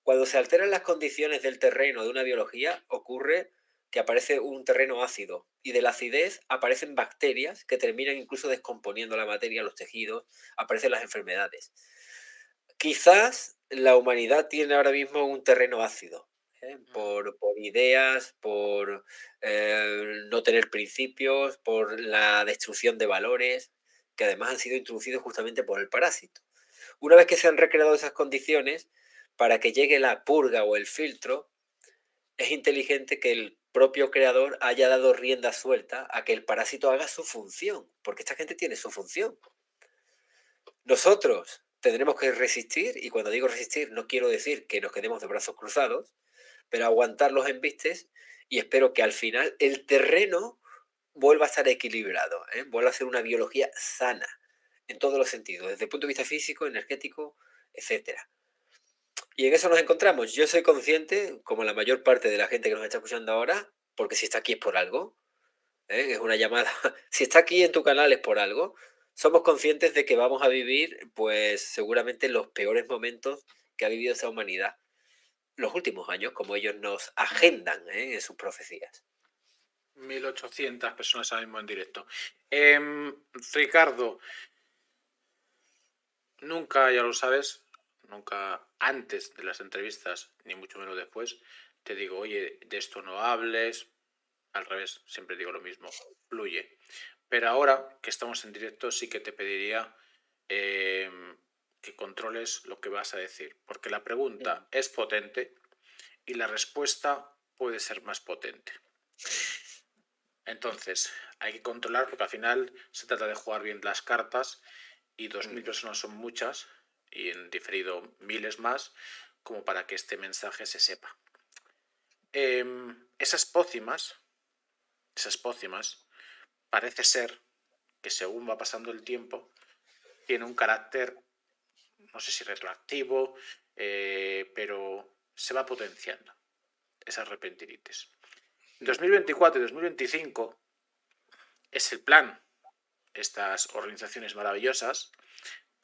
cuando se alteran las condiciones del terreno de una biología, ocurre que aparece un terreno ácido y de la acidez aparecen bacterias que terminan incluso descomponiendo la materia, los tejidos, aparecen las enfermedades. Quizás la humanidad tiene ahora mismo un terreno ácido, por ideas, por no tener principios, por la destrucción de valores, que además han sido introducidos justamente por el parásito. Una vez que se han recreado esas condiciones, para que llegue la purga o el filtro, es inteligente que el propio creador haya dado rienda suelta a que el parásito haga su función, porque esta gente tiene su función. Nosotros tendremos que resistir, y cuando digo resistir no quiero decir que nos quedemos de brazos cruzados, pero aguantar los embistes y espero que al final el terreno vuelva a estar equilibrado, vuelva a ser una biología sana en todos los sentidos, desde el punto de vista físico, energético, etcétera. Y en eso nos encontramos. Yo soy consciente, como la mayor parte de la gente que nos está escuchando ahora, porque si está aquí es por algo, es una llamada. Si está aquí en tu canal es por algo. Somos conscientes de que vamos a vivir, pues seguramente los peores momentos que ha vivido esa humanidad. Los últimos años, como ellos nos agendan en sus profecías. 1800 personas ahora mismo en directo. Ricardo, nunca, ya lo sabes, nunca antes de las entrevistas, ni mucho menos después, te digo, oye, de esto no hables. Al revés, siempre digo lo mismo, fluye. Pero ahora que estamos en directo, sí que te pediría que controles lo que vas a decir, porque la pregunta es potente y la respuesta puede ser más potente. Entonces, hay que controlar porque al final se trata de jugar bien las cartas y 2.000 personas son muchas y en diferido miles más como para que este mensaje se sepa. Esas pócimas, parece ser que según va pasando el tiempo, tiene un carácter, no sé si retroactivo, pero se va potenciando esas repentinitis. 2024 y 2025 es el plan. Estas organizaciones maravillosas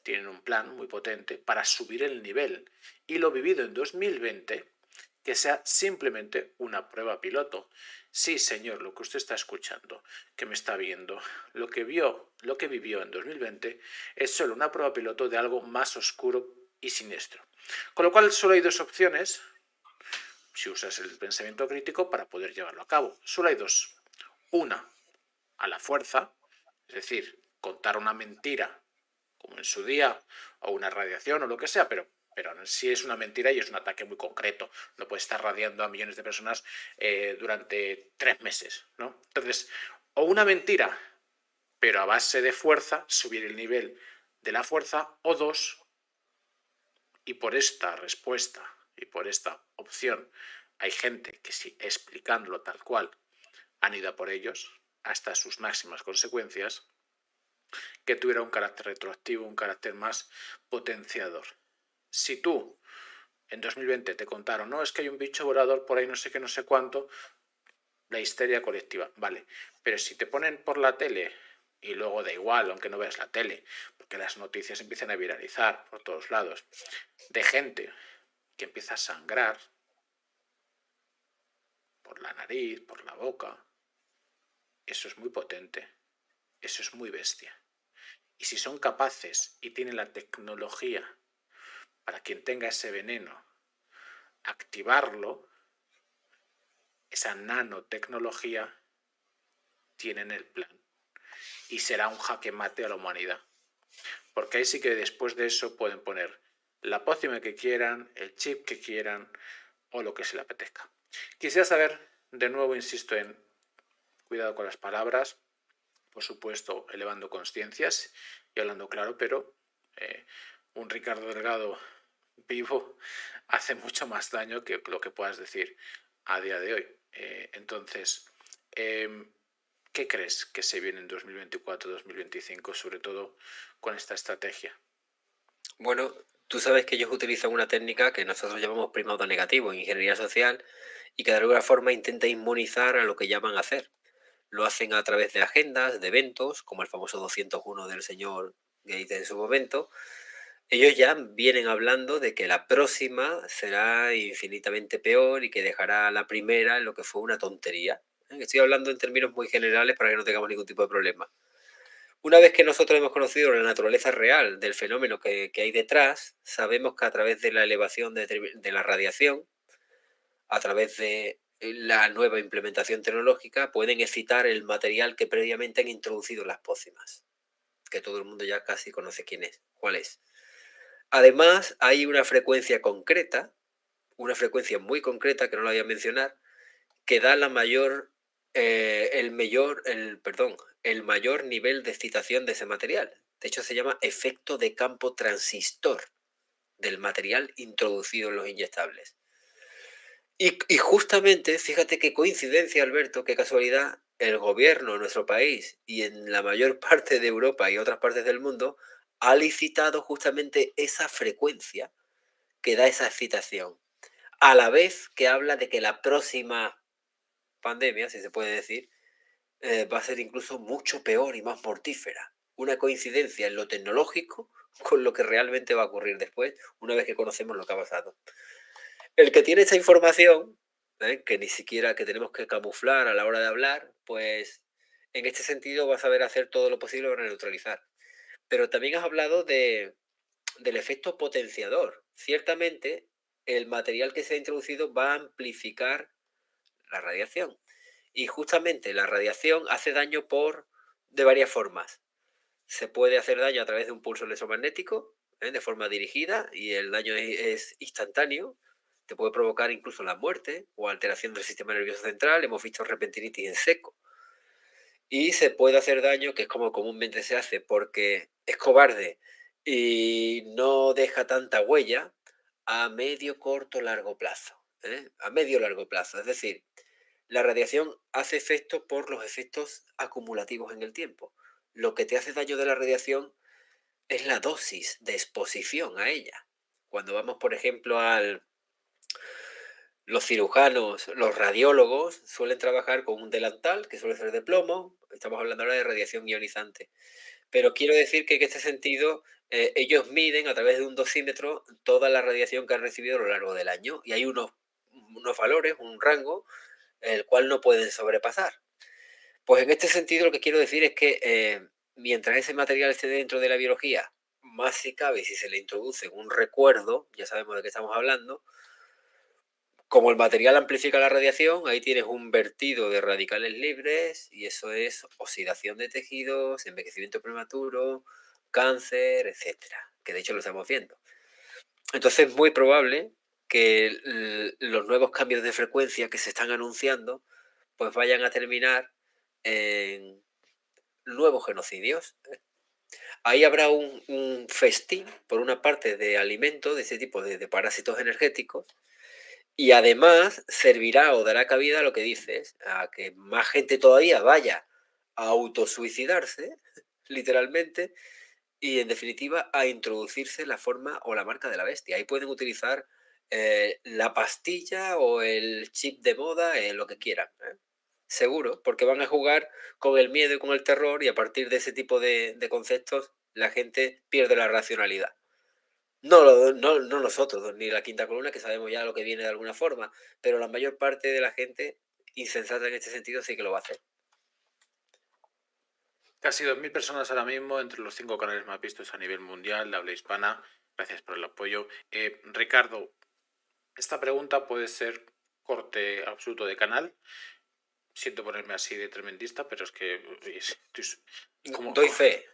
tienen un plan muy potente para subir el nivel y lo vivido en 2020 que sea simplemente una prueba piloto. Sí, señor, lo que usted está escuchando, que me está viendo, lo que vivió en 2020 es solo una prueba piloto de algo más oscuro y siniestro. Con lo cual solo hay dos opciones si usas el pensamiento crítico para poder llevarlo a cabo. Solo hay dos. Una, a la fuerza, es decir, contar una mentira, como en su día, o una radiación o lo que sea, pero sí es una mentira y es un ataque muy concreto. No puede estar radiando a millones de personas durante 3 meses, ¿no? Entonces, o una mentira, pero a base de fuerza, subir el nivel de la fuerza, o dos, y por esta respuesta y por esta opción hay gente que sí, explicándolo tal cual, han ido a por ellos hasta sus máximas consecuencias, que tuviera un carácter retroactivo, un carácter más potenciador. Si tú en 2020 te contaron, no, es que hay un bicho volador por ahí, no sé qué, no sé cuánto, la histeria colectiva, vale, pero si te ponen por la tele y luego da igual, aunque no veas la tele, porque las noticias empiezan a viralizar por todos lados, de gente que empieza a sangrar por la nariz, por la boca, eso es muy potente, eso es muy bestia. Y si son capaces y tienen la tecnología para quien tenga ese veneno, activarlo, esa nanotecnología, tienen el plan. Y será un jaque mate a la humanidad. Porque ahí sí que después de eso pueden poner la pócima que quieran, el chip que quieran o lo que se le apetezca. Quisiera saber, de nuevo insisto en cuidado con las palabras, por supuesto elevando conciencias y hablando claro, pero Un Ricardo Delgado vivo hace mucho más daño que lo que puedas decir a día de hoy. Entonces, ¿qué crees que se viene en 2024-2025, sobre todo con esta estrategia? Bueno, tú sabes que ellos utilizan una técnica que nosotros llamamos primado negativo en ingeniería social y que de alguna forma intenta inmunizar a lo que llaman hacer. Lo hacen a través de agendas, de eventos, como el famoso 201 del señor Gates en su momento. Ellos ya vienen hablando de que la próxima será infinitamente peor y que dejará a la primera en lo que fue una tontería. Estoy hablando en términos muy generales para que no tengamos ningún tipo de problema. Una vez que nosotros hemos conocido la naturaleza real del fenómeno que hay detrás, sabemos que a través de la elevación de la radiación, a través de la nueva implementación tecnológica, pueden excitar el material que previamente han introducido las pócimas, que todo el mundo ya casi conoce cuál es. Además, hay una frecuencia concreta, una frecuencia muy concreta, que no la voy a mencionar, que da el mayor nivel de excitación de ese material. De hecho, se llama efecto de campo transistor del material introducido en los inyectables. Y justamente, fíjate qué coincidencia, Alberto, qué casualidad, el gobierno de nuestro país y en la mayor parte de Europa y otras partes del mundo ha licitado justamente esa frecuencia que da esa excitación, a la vez que habla de que la próxima pandemia, si se puede decir, va a ser incluso mucho peor y más mortífera. Una coincidencia en lo tecnológico con lo que realmente va a ocurrir después, una vez que conocemos lo que ha pasado. El que tiene esta información, que ni siquiera que tenemos que camuflar a la hora de hablar, pues en este sentido va a saber hacer todo lo posible para neutralizar. Pero también has hablado del efecto potenciador. Ciertamente, el material que se ha introducido va a amplificar la radiación. Y justamente la radiación hace daño de varias formas. Se puede hacer daño a través de un pulso electromagnético, de forma dirigida, y el daño es instantáneo. Te puede provocar incluso la muerte o alteración del sistema nervioso central. Hemos visto repentinitis en seco. Y se puede hacer daño, que es como comúnmente se hace, porque es cobarde y no deja tanta huella a medio, corto, largo plazo. A medio largo plazo. Es decir, la radiación hace efecto por los efectos acumulativos en el tiempo. Lo que te hace daño de la radiación es la dosis de exposición a ella. Cuando vamos, por ejemplo, los cirujanos, los radiólogos suelen trabajar con un delantal que suele ser de plomo. Estamos hablando ahora de radiación ionizante. Pero quiero decir que en este sentido ellos miden a través de un dosímetro toda la radiación que han recibido a lo largo del año y hay unos valores, un rango, el cual no pueden sobrepasar. Pues en este sentido lo que quiero decir es que mientras ese material esté dentro de la biología, más si cabe si se le introduce un recuerdo, ya sabemos de qué estamos hablando, como el material amplifica la radiación, ahí tienes un vertido de radicales libres y eso es oxidación de tejidos, envejecimiento prematuro, cáncer, etcétera, que de hecho lo estamos viendo. Entonces es muy probable que los nuevos cambios de frecuencia que se están anunciando pues vayan a terminar en nuevos genocidios. Ahí habrá un festín, por una parte, de alimentos, de ese tipo de parásitos energéticos, y además servirá o dará cabida a lo que dices, a que más gente todavía vaya a autosuicidarse, literalmente, y en definitiva a introducirse la forma o la marca de la bestia. Ahí pueden utilizar la pastilla o el chip de moda, lo que quieran. Seguro, porque van a jugar con el miedo y con el terror y a partir de ese tipo de conceptos la gente pierde la racionalidad. No nosotros, ni la quinta columna, que sabemos ya lo que viene de alguna forma, pero la mayor parte de la gente insensata en este sentido sí que lo va a hacer. Casi 2.000 personas ahora mismo entre los 5 canales más vistos a nivel mundial de habla hispana. Gracias por el apoyo. Ricardo, esta pregunta puede ser corte absoluto de canal. Siento ponerme así de tremendista, pero es que Doy fe,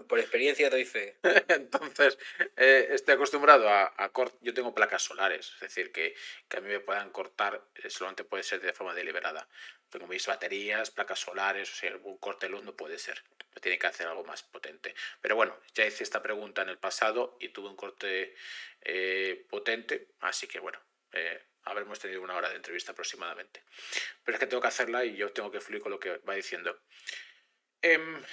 por experiencia doy fe. Entonces, estoy acostumbrado yo tengo placas solares, es decir, que a mí me puedan cortar solamente puede ser de forma deliberada. tengo mis baterías, placas solares, o sea, algún corte de luz no puede ser. Me tiene que hacer algo más potente. Pero bueno, ya hice esta pregunta en el pasado y tuve un corte potente, así que bueno, habremos tenido 1 hora de entrevista aproximadamente. Pero es que tengo que hacerla y yo tengo que fluir con lo que va diciendo. El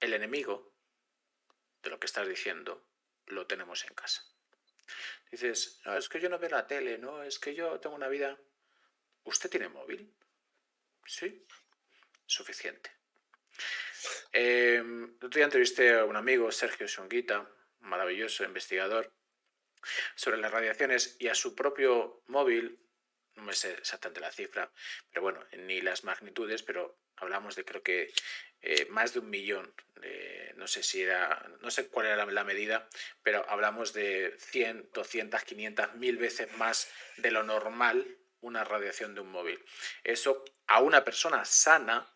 enemigo de lo que estás diciendo lo tenemos en casa. Dices, no, es que yo no veo la tele, no, es que yo tengo una vida. ¿Usted tiene móvil? Sí, suficiente. El otro día entrevisté a un amigo, Sergio Songuita, maravilloso investigador, sobre las radiaciones y a su propio móvil, no me sé exactamente la cifra, pero bueno, ni las magnitudes, pero hablamos de creo que más de 1 millón, no sé si era, no sé cuál era la medida, pero hablamos de 100, 200, 500, 1000 veces más de lo normal una radiación de un móvil. Eso a una persona sana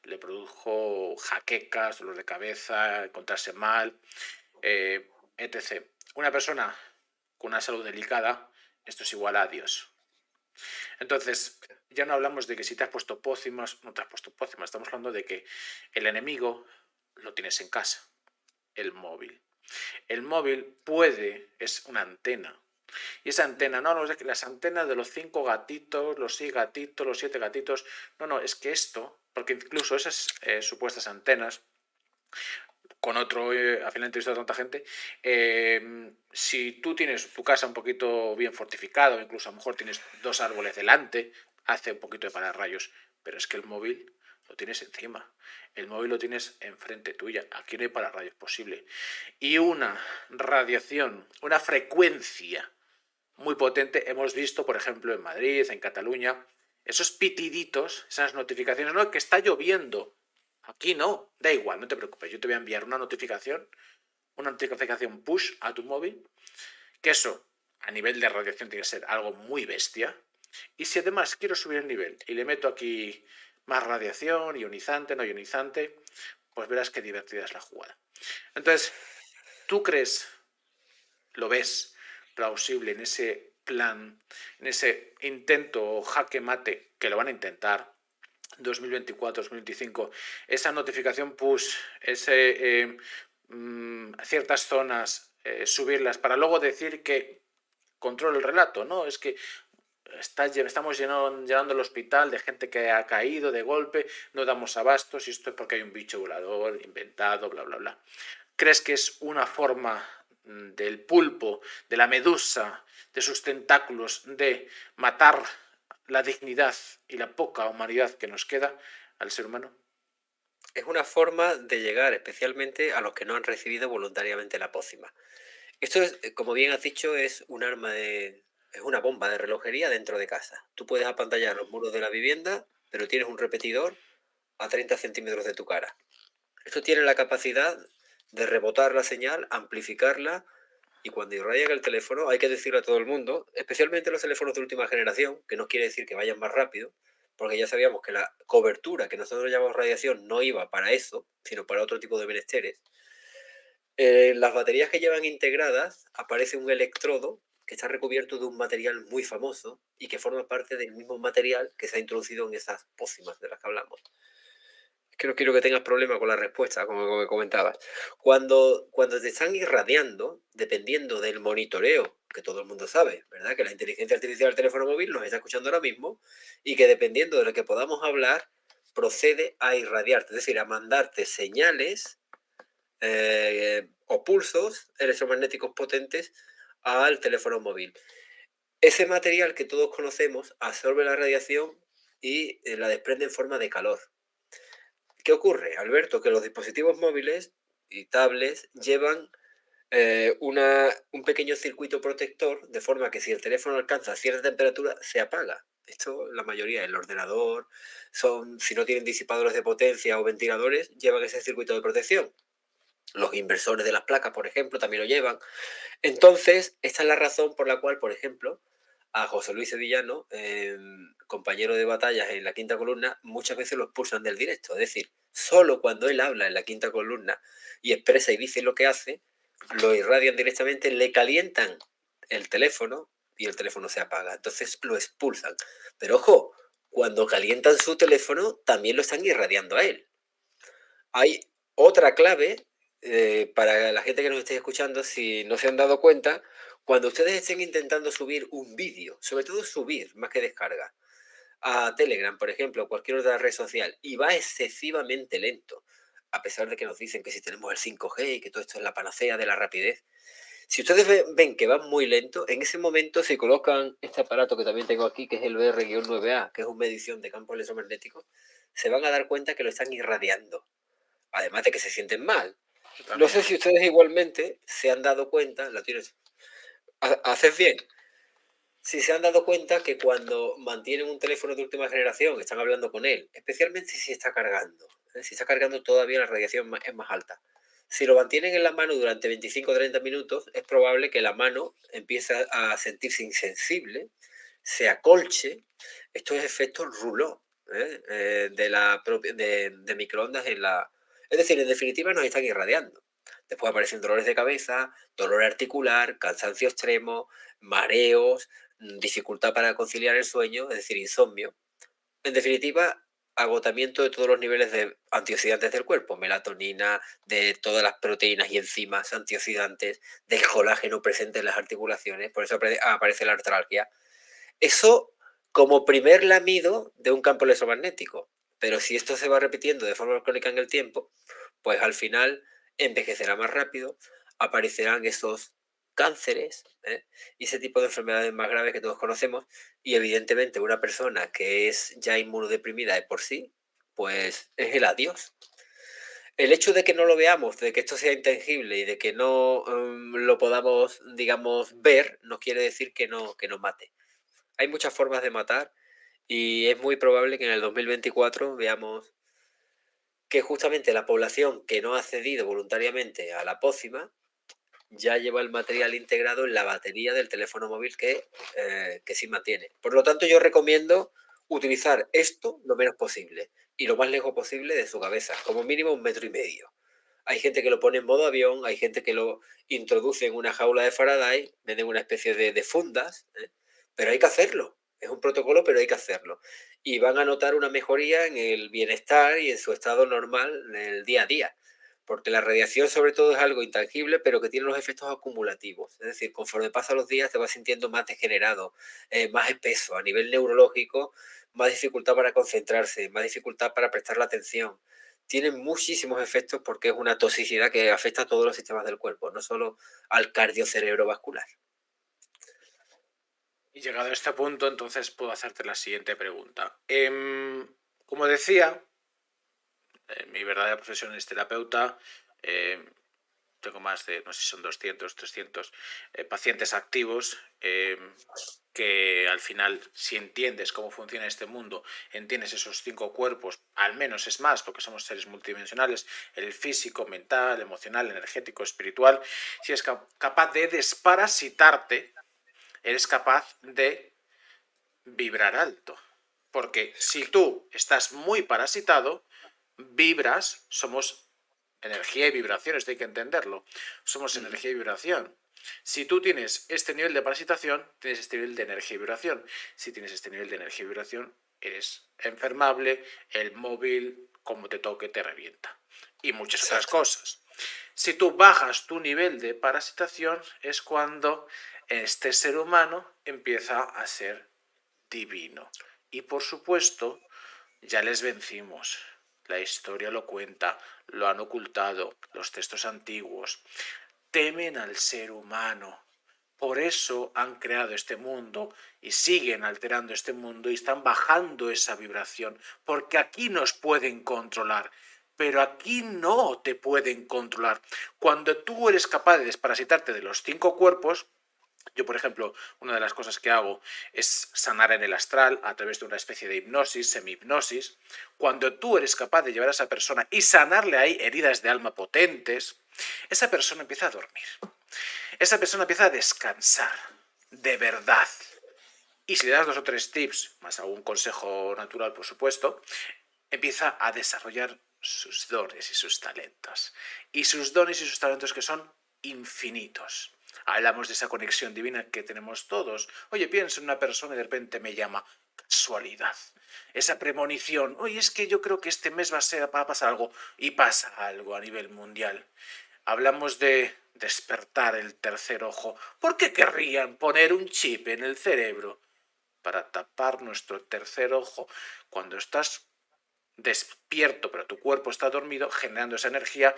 le produjo jaquecas, dolor de cabeza, encontrarse mal, etc. Una persona con una salud delicada, esto es igual a Dios. Entonces, ya no hablamos de que si te has puesto pócimas, no te has puesto pócimas, estamos hablando de que el enemigo lo tienes en casa, el móvil. El móvil es una antena. Y esa antena, no hablamos de que las antenas de los 5 gatitos, los 6 gatitos, los 7 gatitos, no, es que esto, porque incluso esas supuestas antenas, con otro, al final he entrevistado a tanta gente, si tú tienes tu casa un poquito bien fortificada, incluso a lo mejor tienes 2 árboles delante, hace un poquito de pararrayos, pero es que el móvil lo tienes encima, el móvil lo tienes enfrente tuya, aquí no hay pararrayos posible. Y una radiación, una frecuencia muy potente, hemos visto, por ejemplo, en Madrid, en Cataluña, esos pitiditos, esas notificaciones, no, que está lloviendo. Aquí no, da igual, no te preocupes, yo te voy a enviar una notificación push a tu móvil, que eso a nivel de radiación tiene que ser algo muy bestia. Y si además quiero subir el nivel y le meto aquí más radiación, ionizante, no ionizante, pues verás qué divertida es la jugada. Entonces, ¿tú crees, lo ves plausible en ese plan, en ese intento o jaque mate, que lo van a intentar, 2024, 2025, esa notificación push, ciertas zonas, subirlas para luego decir que controlo el relato? No, es que estamos llenando el hospital de gente que ha caído de golpe, no damos abastos y esto es porque hay un bicho volador inventado, bla, bla, bla. ¿Crees que es una forma del pulpo, de la medusa, de sus tentáculos, de matar la dignidad y la poca humanidad que nos queda al ser humano? Es una forma de llegar especialmente a los que no han recibido voluntariamente la pócima. Esto es, como bien has dicho, es un arma es una bomba de relojería dentro de casa. Tú puedes apantallar los muros de la vivienda, pero tienes un repetidor a 30 centímetros de tu cara. Esto tiene la capacidad de rebotar la señal, amplificarla, y cuando irradian el teléfono hay que decirle a todo el mundo, especialmente los teléfonos de última generación, que no quiere decir que vayan más rápido, porque ya sabíamos que la cobertura que nosotros llamamos radiación no iba para eso, sino para otro tipo de menesteres. En las baterías que llevan integradas aparece un electrodo que está recubierto de un material muy famoso y que forma parte del mismo material que se ha introducido en esas pócimas de las que hablamos. Es que no quiero que tengas problemas con la respuesta, como me comentabas. Cuando te están irradiando, dependiendo del monitoreo, que todo el mundo sabe, ¿verdad? Que la inteligencia artificial del teléfono móvil nos está escuchando ahora mismo y que dependiendo de lo que podamos hablar, procede a irradiarte, es decir, a mandarte señales o pulsos electromagnéticos potentes al teléfono móvil. Ese material que todos conocemos absorbe la radiación y la desprende en forma de calor. ¿Qué ocurre, Alberto? Que los dispositivos móviles y tablets llevan un pequeño circuito protector, de forma que si el teléfono alcanza cierta temperatura, se apaga. Esto, la mayoría, el ordenador, si no tienen disipadores de potencia o ventiladores, llevan ese circuito de protección. Los inversores de las placas, por ejemplo, también lo llevan. Entonces, esta es la razón por la cual, por ejemplo, a José Luis Sevillano, compañero de batallas en la quinta columna, muchas veces lo expulsan del directo. Es decir, solo cuando él habla en la quinta columna y expresa y dice lo que hace, lo irradian directamente, le calientan el teléfono y el teléfono se apaga. Entonces lo expulsan. Pero ojo, cuando calientan su teléfono, también lo están irradiando a él. Hay otra clave para la gente que nos esté escuchando, si no se han dado cuenta, cuando ustedes estén intentando subir un vídeo, sobre todo subir más que descarga, a Telegram, por ejemplo, o cualquier otra red social, y va excesivamente lento, a pesar de que nos dicen que si tenemos el 5G y que todo esto es la panacea de la rapidez, si ustedes ven que van muy lento, en ese momento si colocan este aparato que también tengo aquí, que es el VR-9A, que es una medición de campos electromagnéticos, se van a dar cuenta que lo están irradiando, además de que se sienten mal. No sé si ustedes igualmente se han dado cuenta, la tienes, haces bien, si se han dado cuenta que cuando mantienen un teléfono de última generación, están hablando con él, especialmente si está cargando, si está cargando todavía la radiación es más alta. Si lo mantienen en la mano durante 25 o 30 minutos, es probable que la mano empiece a sentirse insensible, se acolche. Esto es efecto rouleau de microondas en la... Es decir, en definitiva nos están irradiando. Después aparecen dolores de cabeza, dolor articular, cansancio extremo, mareos, dificultad para conciliar el sueño, es decir, insomnio. En definitiva, agotamiento de todos los niveles de antioxidantes del cuerpo, melatonina, de todas las proteínas y enzimas antioxidantes, del colágeno presente en las articulaciones, por eso aparece la artralgia. Eso como primer lamido de un campo electromagnético. Pero si esto se va repitiendo de forma crónica en el tiempo, pues al final envejecerá más rápido, aparecerán esos cánceres y ese tipo de enfermedades más graves que todos conocemos, y evidentemente una persona que es ya inmunodeprimida de por sí, pues es el adiós. El hecho de que no lo veamos, de que esto sea intangible y de que no lo podamos, digamos, ver, no quiere decir que nos mate. Hay muchas formas de matar y es muy probable que en el 2024 veamos que justamente la población que no ha cedido voluntariamente a la pócima ya lleva el material integrado en la batería del teléfono móvil que sí mantiene. Por lo tanto, yo recomiendo utilizar esto lo menos posible y lo más lejos posible de su cabeza, como mínimo 1,5 metros. Hay gente que lo pone en modo avión, hay gente que lo introduce en una jaula de Faraday, venden una especie de fundas, pero hay que hacerlo. Es un protocolo, pero hay que hacerlo. Y van a notar una mejoría en el bienestar y en su estado normal en el día a día. Porque la radiación sobre todo es algo intangible, pero que tiene los efectos acumulativos. Es decir, conforme pasan los días te vas sintiendo más degenerado, más espeso. A nivel neurológico, más dificultad para concentrarse, más dificultad para prestar la atención. Tiene muchísimos efectos porque es una toxicidad que afecta a todos los sistemas del cuerpo, no solo al cardiocerebrovascular. Y llegado a este punto, entonces puedo hacerte la siguiente pregunta. Como decía, mi verdadera profesión es terapeuta. Tengo más de, no sé si son 200, 300 pacientes activos que al final, si entiendes cómo funciona este mundo, entiendes esos 5 cuerpos, al menos es más, porque somos seres multidimensionales, el físico, mental, emocional, energético, espiritual, si eres capaz de desparasitarte, eres capaz de vibrar alto. Porque si tú estás muy parasitado, vibras, somos energía y vibración, esto hay que entenderlo. Somos energía y vibración. Si tú tienes este nivel de parasitación, tienes este nivel de energía y vibración. Si tienes este nivel de energía y vibración, eres enfermable, el móvil, como te toque, te revienta. Y muchas otras cosas. Si tú bajas tu nivel de parasitación, es cuando este ser humano empieza a ser divino. Y por supuesto, ya les vencimos. La historia lo cuenta, lo han ocultado, los textos antiguos. Temen al ser humano. Por eso han creado este mundo y siguen alterando este mundo y están bajando esa vibración. Porque aquí nos pueden controlar. Pero aquí no te pueden controlar. Cuando tú eres capaz de desparasitarte de los 5 cuerpos, yo, por ejemplo, una de las cosas que hago es sanar en el astral a través de una especie de hipnosis, semi-hipnosis. Cuando tú eres capaz de llevar a esa persona y sanarle ahí heridas de alma potentes, esa persona empieza a dormir. Esa persona empieza a descansar, de verdad. Y si le das 2 o 3 tips, más algún consejo natural, por supuesto, empieza a desarrollar sus dones y sus talentos. Y sus dones y sus talentos que son infinitos. Hablamos de esa conexión divina que tenemos todos. Oye, pienso en una persona y de repente me llama. Casualidad. Esa premonición. Oye, es que yo creo que este mes va a pasar algo. Y pasa algo a nivel mundial. Hablamos de despertar el tercer ojo. ¿Por qué querrían poner un chip en el cerebro para tapar nuestro tercer ojo cuando estás despierto pero tu cuerpo está dormido, generando esa energía?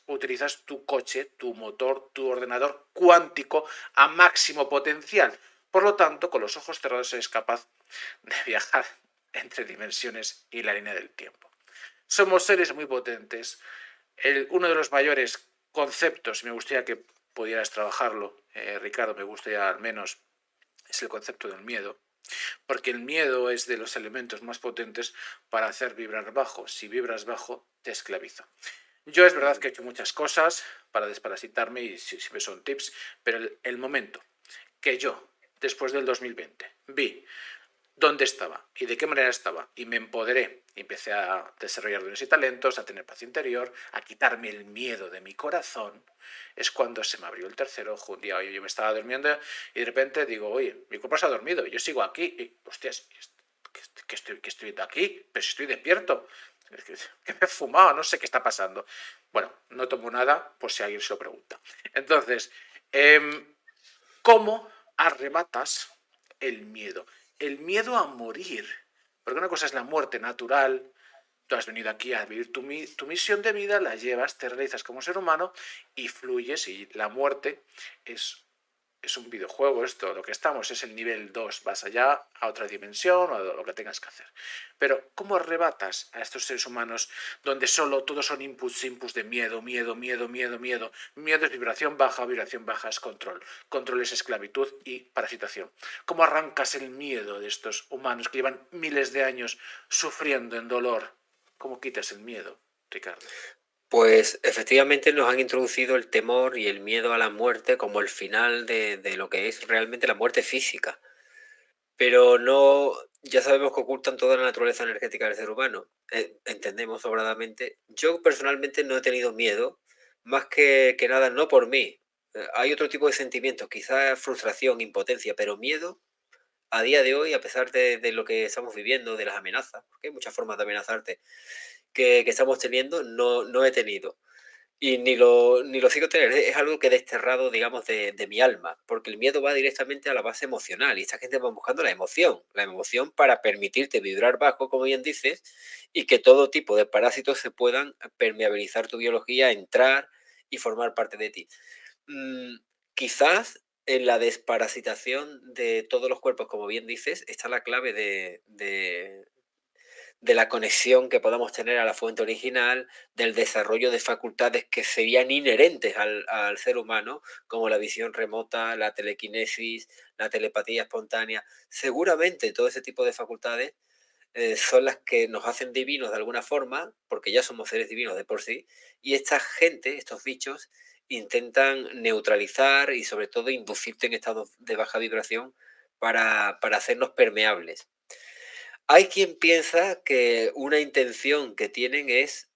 Utilizas tu coche, tu motor, tu ordenador cuántico a máximo potencial? Por lo tanto, con los ojos cerrados eres capaz de viajar entre dimensiones y la línea del tiempo. Somos seres muy potentes. Uno de los mayores conceptos, y me gustaría que pudieras trabajarlo, Ricardo, me gustaría al menos, es el concepto del miedo. Porque el miedo es de los elementos más potentes para hacer vibrar bajo. Si vibras bajo, te esclaviza. Yo es verdad que he hecho muchas cosas para desparasitarme y siempre son tips, pero el momento que yo, después del 2020, vi dónde estaba y de qué manera estaba y me empoderé y empecé a desarrollar dones y talentos, a tener paz interior, a quitarme el miedo de mi corazón, es cuando se me abrió el tercer ojo. Un día yo me estaba durmiendo y de repente digo, oye, mi cuerpo se ha dormido, yo sigo aquí y, hostias, que estoy aquí, pero si estoy despierto, que me he fumado, no sé qué está pasando. Bueno, no tomo nada por si alguien se lo pregunta. Entonces, ¿cómo arrebatas el miedo? El miedo a morir. Porque una cosa es la muerte natural. Tú has venido aquí a vivir tu misión de vida, la llevas, te realizas como ser humano y fluyes, y la muerte es un videojuego esto, lo que estamos es el nivel 2, vas allá a otra dimensión o lo que tengas que hacer. Pero ¿cómo arrebatas a estos seres humanos donde solo todos son inputs de miedo, miedo, miedo, miedo, miedo? Miedo es vibración baja es control. Control es esclavitud y parasitación. ¿Cómo arrancas el miedo de estos humanos que llevan miles de años sufriendo en dolor? ¿Cómo quitas el miedo, Ricardo? Pues efectivamente nos han introducido el temor y el miedo a la muerte como el final de lo que es realmente la muerte física. Pero no, ya sabemos que ocultan toda la naturaleza energética del ser humano. Entendemos sobradamente. Yo personalmente no he tenido miedo, más que nada no por mí. Hay otro tipo de sentimientos, quizás frustración, impotencia, pero miedo a día de hoy, a pesar de lo que estamos viviendo, de las amenazas, porque hay muchas formas de amenazarte, que estamos teniendo, no he tenido. Y ni lo sigo tener, es algo que he desterrado, digamos, de mi alma, porque el miedo va directamente a la base emocional y esta gente va buscando la emoción para permitirte vibrar bajo, como bien dices, y que todo tipo de parásitos se puedan permeabilizar tu biología, entrar y formar parte de ti. Mm, Quizás en la desparasitación de todos los cuerpos, como bien dices, está la clave de la conexión que podamos tener a la fuente original, del desarrollo de facultades que serían inherentes al ser humano, como la visión remota, la telequinesis, la telepatía espontánea. Seguramente todo ese tipo de facultades son las que nos hacen divinos de alguna forma, porque ya somos seres divinos de por sí, y esta gente, estos bichos, intentan neutralizar y sobre todo inducirte en estados de baja vibración para hacernos permeables. Hay quien piensa que una intención que tienen es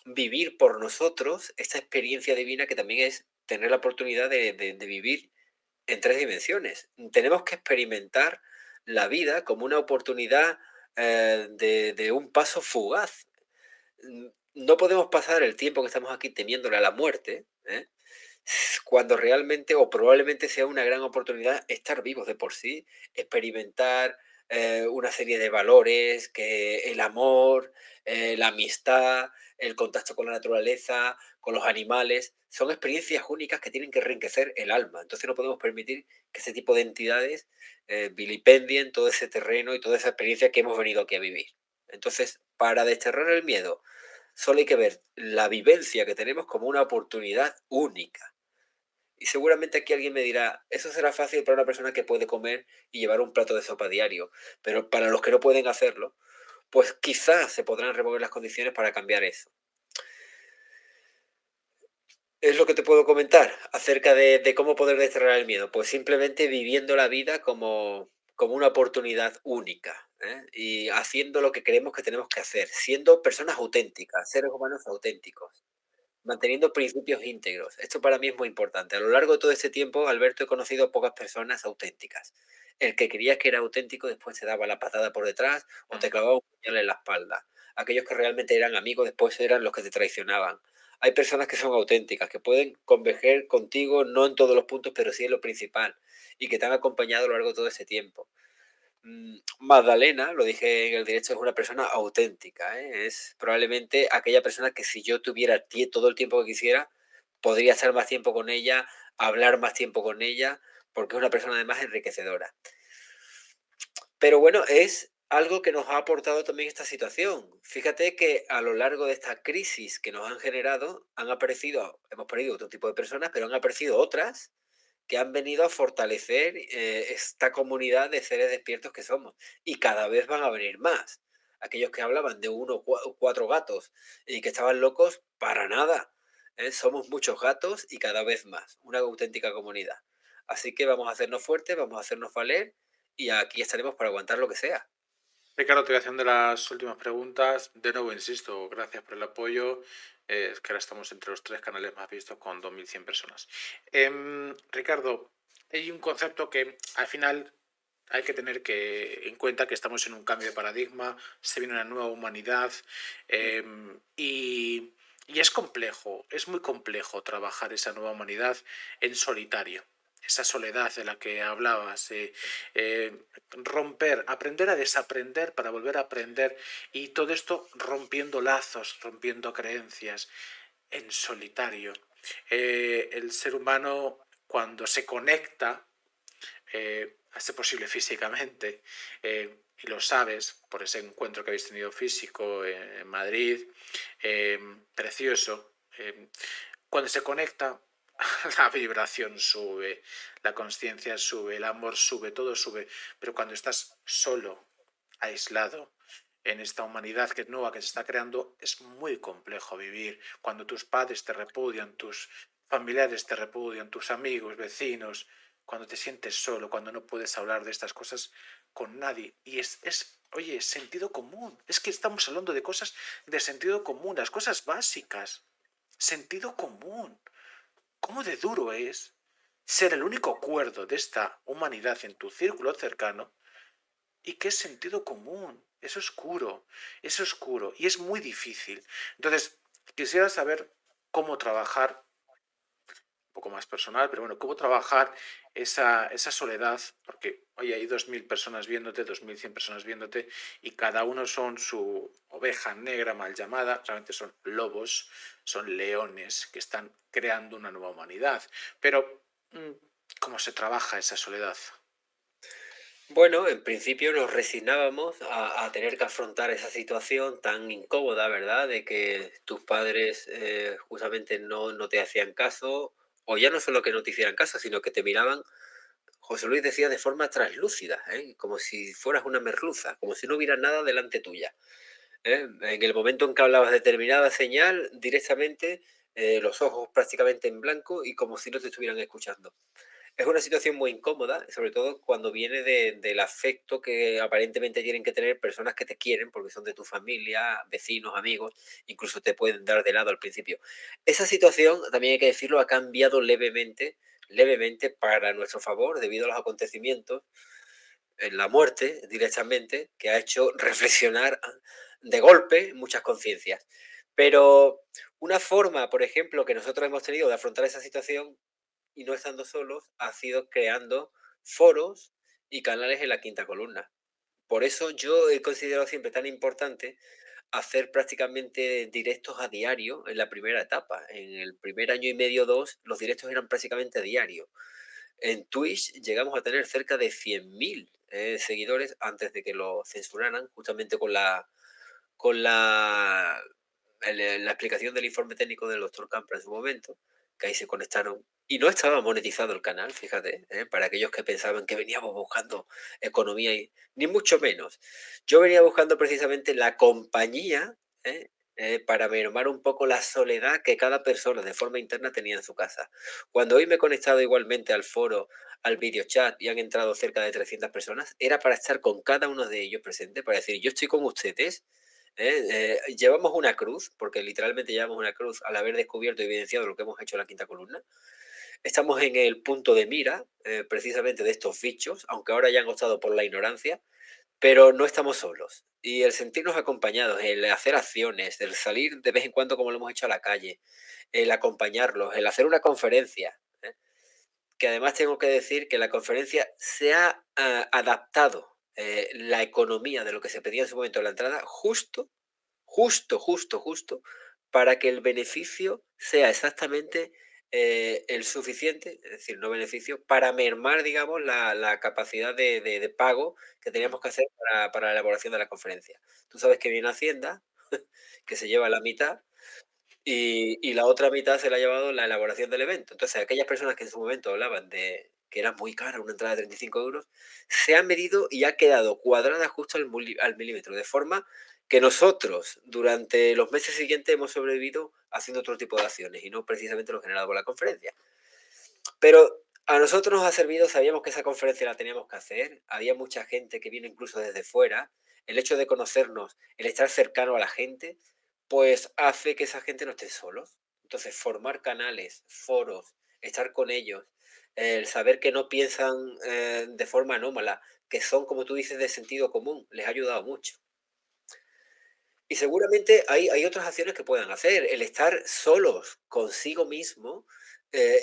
vivir por nosotros esta experiencia divina que también es tener la oportunidad de vivir en tres dimensiones. Tenemos que experimentar la vida como una oportunidad de un paso fugaz. No podemos pasar el tiempo que estamos aquí temiéndole a la muerte, ¿eh? Cuando realmente o probablemente sea una gran oportunidad estar vivos de por sí, experimentar una serie de valores, que el amor, la amistad, el contacto con la naturaleza, con los animales, son experiencias únicas que tienen que enriquecer el alma. Entonces no podemos permitir que ese tipo de entidades vilipendien todo ese terreno y toda esa experiencia que hemos venido aquí a vivir. Entonces, para desterrar el miedo, solo hay que ver la vivencia que tenemos como una oportunidad única. Y seguramente aquí alguien me dirá, eso será fácil para una persona que puede comer y llevar un plato de sopa diario, pero para los que no pueden hacerlo, pues quizás se podrán remover las condiciones para cambiar eso. Es lo que te puedo comentar acerca de cómo poder desterrar el miedo. Pues simplemente viviendo la vida como una oportunidad única, ¿eh? Y haciendo lo que creemos que tenemos que hacer, siendo personas auténticas, seres humanos auténticos. manteniendo principios íntegros. Esto para mí es muy importante. A lo largo de todo este tiempo, Alberto, he conocido a pocas personas auténticas. El que creías que era auténtico después te daba la patada por detrás o te Mm. clavaba un puñal en la espalda. Aquellos que realmente eran amigos después eran los que te traicionaban. Hay personas que son auténticas, que pueden converger contigo, no en todos los puntos, pero sí en lo principal, y que te han acompañado a lo largo de todo ese tiempo. Magdalena, lo dije en el directo, es una persona auténtica, ¿eh? Es probablemente aquella persona que si yo tuviera todo el tiempo que quisiera, podría estar más tiempo con ella, hablar más tiempo con ella, porque es una persona además enriquecedora. Pero bueno, es algo que nos ha aportado también esta situación. Fíjate que a lo largo de esta crisis que nos han generado, han aparecido, hemos perdido otro tipo de personas, pero han aparecido otras que han venido a fortalecer esta comunidad de seres despiertos que somos. Y cada vez van a venir más. Aquellos que hablaban de uno o cuatro gatos y que estaban locos, para nada. Somos muchos gatos y cada vez más. Una auténtica comunidad. Así que vamos a hacernos fuertes, vamos a hacernos valer y aquí estaremos para aguantar lo que sea. Ricardo, te voy haciendo las últimas preguntas. De nuevo, insisto, gracias por el apoyo. Es que ahora estamos entre los 3 canales más vistos con 2.100 personas. Ricardo, hay un concepto que al final hay que tener en cuenta que estamos en un cambio de paradigma, se viene una nueva humanidad y es complejo, es muy complejo trabajar esa nueva humanidad en solitario. Esa soledad de la que hablabas, romper, aprender a desaprender para volver a aprender y todo esto rompiendo lazos, rompiendo creencias en solitario. El ser humano cuando se conecta a ser posible físicamente, y lo sabes por ese encuentro que habéis tenido físico en Madrid, precioso, cuando se conecta, la vibración sube, la conciencia sube, el amor sube, todo sube, pero cuando estás solo, aislado, en esta humanidad que nueva que se está creando, es muy complejo vivir. Cuando tus padres te repudian, tus familiares te repudian, tus amigos, vecinos, cuando te sientes solo, cuando no puedes hablar de estas cosas con nadie. Y oye, sentido común. Es que estamos hablando de cosas de sentido común, las cosas básicas. Sentido común. ¿Cómo de duro es ser el único cuerdo de esta humanidad en tu círculo cercano? ¿Y qué sentido común? Es oscuro y es muy difícil. Entonces, quisiera saber cómo trabajar un poco más personal, pero bueno, cómo trabajar esa soledad, porque hoy hay 2.000 personas viéndote, 2.100 personas viéndote, y cada uno son su oveja negra mal llamada, realmente son lobos, son leones que están creando una nueva humanidad. Pero, ¿cómo se trabaja esa soledad? Bueno, en principio nos resignábamos a tener que afrontar esa situación tan incómoda, ¿verdad? De que tus padres justamente no te hacían caso, o ya no solo que no te hicieran caso, sino que te miraban, José Luis decía, de forma translúcida, ¿eh? Como si fueras una merluza, como si no hubiera nada delante tuya. En el momento en que hablabas determinada señal, directamente los ojos prácticamente en blanco y como si no te estuvieran escuchando. Es una situación muy incómoda, sobre todo cuando viene del afecto que aparentemente tienen que tener personas que te quieren, porque son de tu familia, vecinos, amigos, incluso te pueden dar de lado al principio. Esa situación, también hay que decirlo, ha cambiado levemente, levemente para nuestro favor, debido a los acontecimientos, en la muerte directamente, que ha hecho reflexionar de golpe muchas conciencias. Pero una forma, por ejemplo, que nosotros hemos tenido de afrontar esa situación y no estando solos, ha sido creando foros y canales en la quinta columna. Por eso yo he considerado siempre tan importante hacer prácticamente directos a diario en la primera etapa. En el primer año y medio, dos, los directos eran prácticamente a diario. En Twitch llegamos a tener cerca de 100.000 seguidores antes de que lo censuraran, justamente con la explicación del informe técnico del doctor Campra en su momento, que ahí se conectaron. Y no estaba monetizado el canal, fíjate, para aquellos que pensaban que veníamos buscando economía, y, ni mucho menos. Yo venía buscando precisamente la compañía ¿eh? Para mermar un poco la soledad que cada persona de forma interna tenía en su casa. Cuando hoy me he conectado igualmente al foro, al video chat y han entrado cerca de 300 personas, era para estar con cada uno de ellos presente, para decir, yo estoy con ustedes, Llevamos una cruz, porque literalmente llevamos una cruz al haber descubierto y evidenciado lo que hemos hecho en la quinta columna. Estamos en el punto de mira, precisamente de estos bichos, aunque ahora ya han optado por la ignorancia, pero no estamos solos. Y el sentirnos acompañados, el hacer acciones, el salir de vez en cuando como lo hemos hecho a la calle, el acompañarlos, el hacer una conferencia, que además tengo que decir que la conferencia se ha adaptado la economía de lo que se pedía en su momento en la entrada justo, para que el beneficio sea exactamente el suficiente, es decir, no beneficio, para mermar, digamos, la capacidad de pago que teníamos que hacer para la elaboración de la conferencia. Tú sabes que viene Hacienda, que se lleva la mitad, y la otra mitad se la ha llevado la elaboración del evento. Entonces, aquellas personas que en su momento hablaban de que era muy cara una entrada de 35 euros, se han medido y ha quedado cuadrada justo al milímetro, de forma que nosotros durante los meses siguientes hemos sobrevivido haciendo otro tipo de acciones y no precisamente lo generado por la conferencia. Pero a nosotros nos ha servido, sabíamos que esa conferencia la teníamos que hacer, había mucha gente que vino incluso desde fuera, el hecho de conocernos, el estar cercano a la gente, pues hace que esa gente no esté solos. Entonces, formar canales, foros, estar con ellos, el saber que no piensan de forma anómala, que son, como tú dices, de sentido común, les ha ayudado mucho. Y seguramente hay otras acciones que puedan hacer. El estar solos consigo mismo,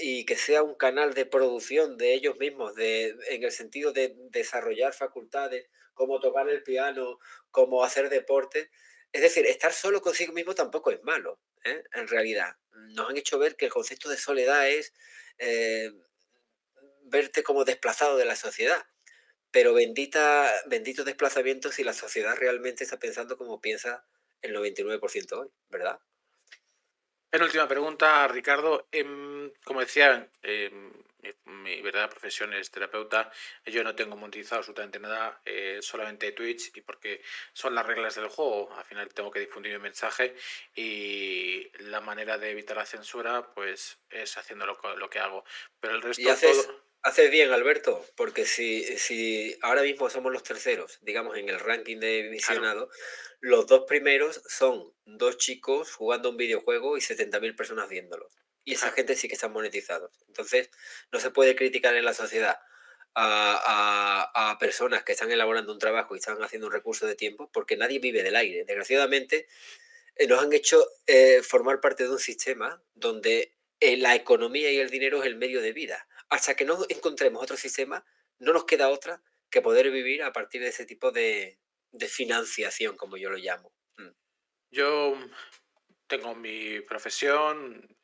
y que sea un canal de producción de ellos mismos, en el sentido de desarrollar facultades, como tocar el piano, como hacer deporte. Es decir, estar solo consigo mismo tampoco es malo, en realidad. Nos han hecho ver que el concepto de soledad es eh, verte como desplazado de la sociedad. Pero bendito desplazamiento si la sociedad realmente está pensando como piensa el 99% hoy, ¿verdad? Penúltima pregunta, Ricardo. Como decía, mi verdadera profesión es terapeuta. Yo no tengo monetizado absolutamente nada, solamente Twitch, y porque son las reglas del juego. Al final tengo que difundir mi mensaje y la manera de evitar la censura pues es haciendo lo que hago. Pero el Y resto todo... haces bien, Alberto, porque si ahora mismo somos los terceros, digamos, en el ranking de Claro. visionado, los dos primeros son dos chicos jugando un videojuego y 70.000 personas viéndolo. Y esa Claro. gente sí que están monetizados. Entonces, no se puede criticar en la sociedad a personas que están elaborando un trabajo y están haciendo un recurso de tiempo, porque nadie vive del aire. Desgraciadamente, nos han hecho formar parte de un sistema donde la economía y el dinero es el medio de vida. Hasta que no encontremos otro sistema, no nos queda otra que poder vivir a partir de ese tipo de financiación, como yo lo llamo. Yo tengo mi profesión,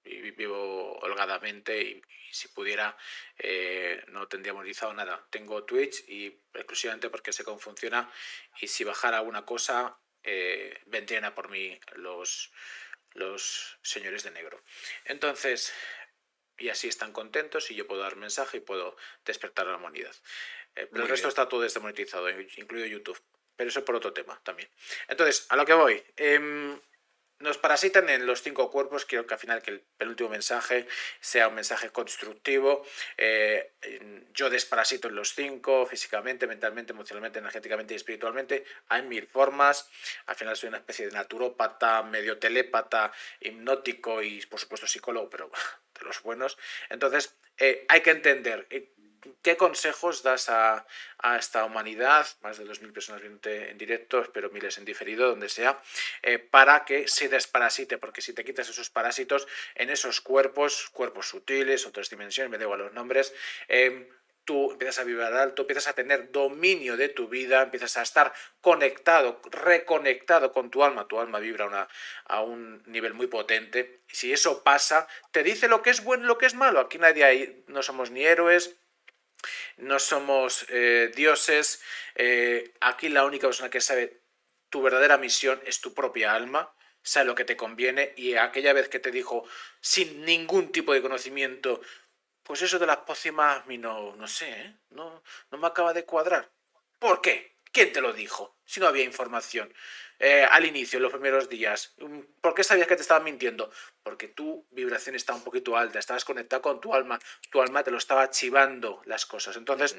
y vivo holgadamente, y si pudiera no tendría monetizado nada. Tengo Twitch y exclusivamente porque sé cómo funciona, y si bajara una cosa vendrían a por mí los señores de negro. Entonces, y así están contentos y yo puedo dar mensaje y puedo despertar a la humanidad. Pero el Muy resto bien. está todo desmonetizado, incluido YouTube. Pero eso por otro tema también. Entonces, a lo que voy. Nos parasitan en los 5 cuerpos. Quiero que al final que el penúltimo mensaje sea un mensaje constructivo. Yo desparasito en los 5, físicamente, mentalmente, emocionalmente, energéticamente y espiritualmente. Hay 1000 formas. Al final soy una especie de naturópata, medio telépata, hipnótico y por supuesto psicólogo, pero de los buenos. Entonces, hay que entender qué consejos das a esta humanidad, más de 2000 personas viéndote en directo, espero miles en diferido, donde sea, para que se desparasite, porque si te quitas esos parásitos en esos cuerpos sutiles, otras dimensiones, me da igual los nombres, tú empiezas a vibrar alto, empiezas a tener dominio de tu vida, empiezas a estar conectado, reconectado con tu alma vibra a un nivel muy potente. Si eso pasa, te dice lo que es bueno y lo que es malo. Aquí no somos ni héroes, no somos dioses. Aquí la única persona que sabe tu verdadera misión es tu propia alma, sabe lo que te conviene, y aquella vez que te dijo sin ningún tipo de conocimiento, pues eso de las pócimas a mí no sé, no me acaba de cuadrar. ¿Por qué? ¿Quién te lo dijo? Si no había información. Al inicio, en los primeros días. ¿Por qué sabías que te estaban mintiendo? Porque tu vibración está un poquito alta, estabas conectado con tu alma te lo estaba chivando las cosas. Entonces,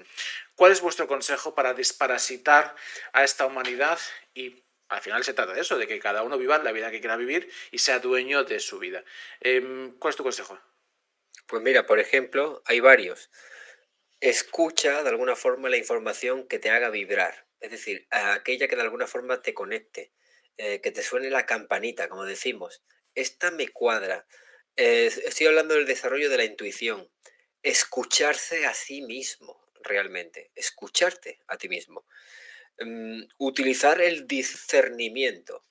¿cuál es vuestro consejo para desparasitar a esta humanidad y al final se trata de eso, de que cada uno viva la vida que quiera vivir y sea dueño de su vida. ¿Cuál es tu consejo? Pues mira, por ejemplo, hay varios. Escucha de alguna forma la información que te haga vibrar, es decir, aquella que de alguna forma te conecte, que te suene la campanita, como decimos. Esta me cuadra. Estoy hablando del desarrollo de la intuición. Escucharse a sí mismo, realmente. Escucharte a ti mismo. Utilizar el discernimiento.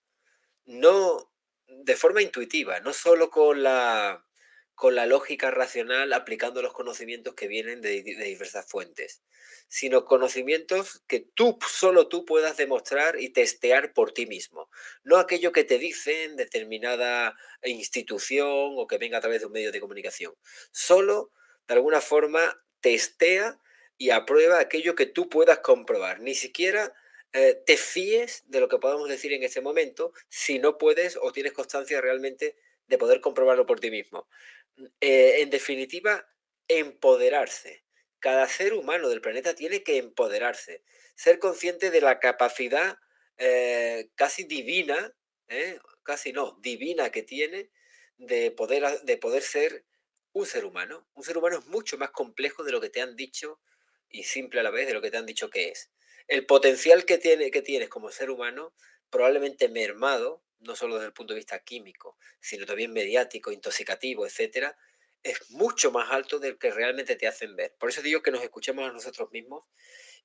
No de forma intuitiva, no solo con la lógica racional aplicando los conocimientos que vienen de diversas fuentes, sino conocimientos que solo tú puedas demostrar y testear por ti mismo. No aquello que te dicen determinada institución o que venga a través de un medio de comunicación. Solo, de alguna forma, testea y aprueba aquello que tú puedas comprobar. Ni siquiera te fíes de lo que podamos decir en ese momento si no puedes o tienes constancia realmente de poder comprobarlo por ti mismo. En definitiva, empoderarse. Cada ser humano del planeta tiene que empoderarse, ser consciente de la capacidad casi divina, casi no, divina que tiene de poder ser un ser humano. Un ser humano es mucho más complejo de lo que te han dicho y simple a la vez de lo que te han dicho que es. El potencial que tienes como ser humano, probablemente mermado, no solo desde el punto de vista químico, sino también mediático, intoxicativo, etcétera, es mucho más alto del que realmente te hacen ver. Por eso digo que nos escuchemos a nosotros mismos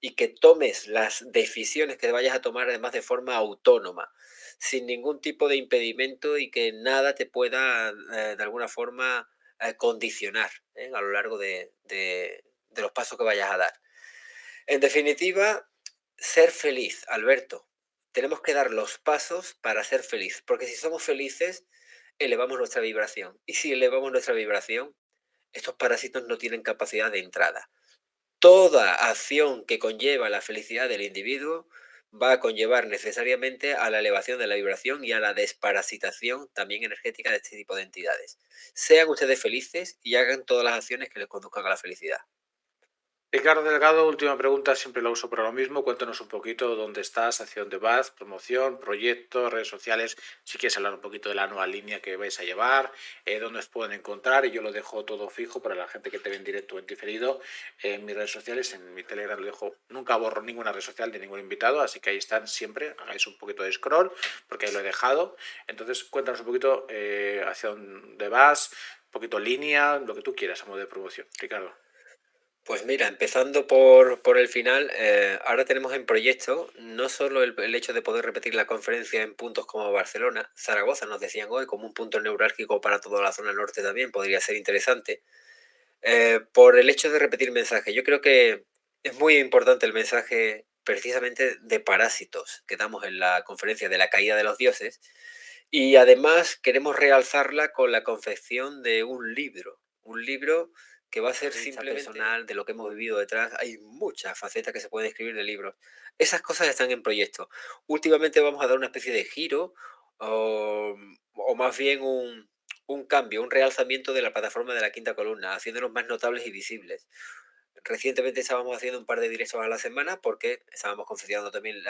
y que tomes las decisiones que vayas a tomar además de forma autónoma, sin ningún tipo de impedimento y que nada te pueda de alguna forma condicionar a lo largo de los pasos que vayas a dar. En definitiva, ser feliz, Alberto. Tenemos que dar los pasos para ser feliz, porque si somos felices, elevamos nuestra vibración. Y si elevamos nuestra vibración, estos parásitos no tienen capacidad de entrada. Toda acción que conlleva la felicidad del individuo va a conllevar necesariamente a la elevación de la vibración y a la desparasitación también energética de este tipo de entidades. Sean ustedes felices y hagan todas las acciones que les conduzcan a la felicidad. Ricardo Delgado, última pregunta, siempre la uso para lo mismo. Cuéntanos un poquito dónde estás, hacia dónde vas, promoción, proyectos, redes sociales. Si quieres hablar un poquito de la nueva línea que vais a llevar, dónde os pueden encontrar. Y yo lo dejo todo fijo para la gente que te ve en directo o en diferido en mis redes sociales. En mi Telegram lo dejo, nunca borro ninguna red social de ningún invitado, así que ahí están siempre. Hagáis un poquito de scroll porque ahí lo he dejado. Entonces, cuéntanos un poquito hacia dónde vas, un poquito línea, lo que tú quieras a modo de promoción. Ricardo. Pues mira, empezando por el final, ahora tenemos en proyecto no solo el hecho de poder repetir la conferencia en puntos como Barcelona, Zaragoza nos decían hoy como un punto neurálgico para toda la zona norte también, podría ser interesante, por el hecho de repetir mensaje. Yo creo que es muy importante el mensaje precisamente de parásitos que damos en la conferencia de la caída de los dioses y además queremos realzarla con la confección de un libro que va a ser simplemente personal de lo que hemos vivido detrás. Hay muchas facetas que se pueden escribir de libros. Esas cosas están en proyecto. Últimamente vamos a dar una especie de giro o más bien un cambio, un realzamiento de la plataforma de la quinta columna, haciéndonos más notables y visibles. Recientemente estábamos haciendo un par de directos a la semana porque estábamos confeccionando también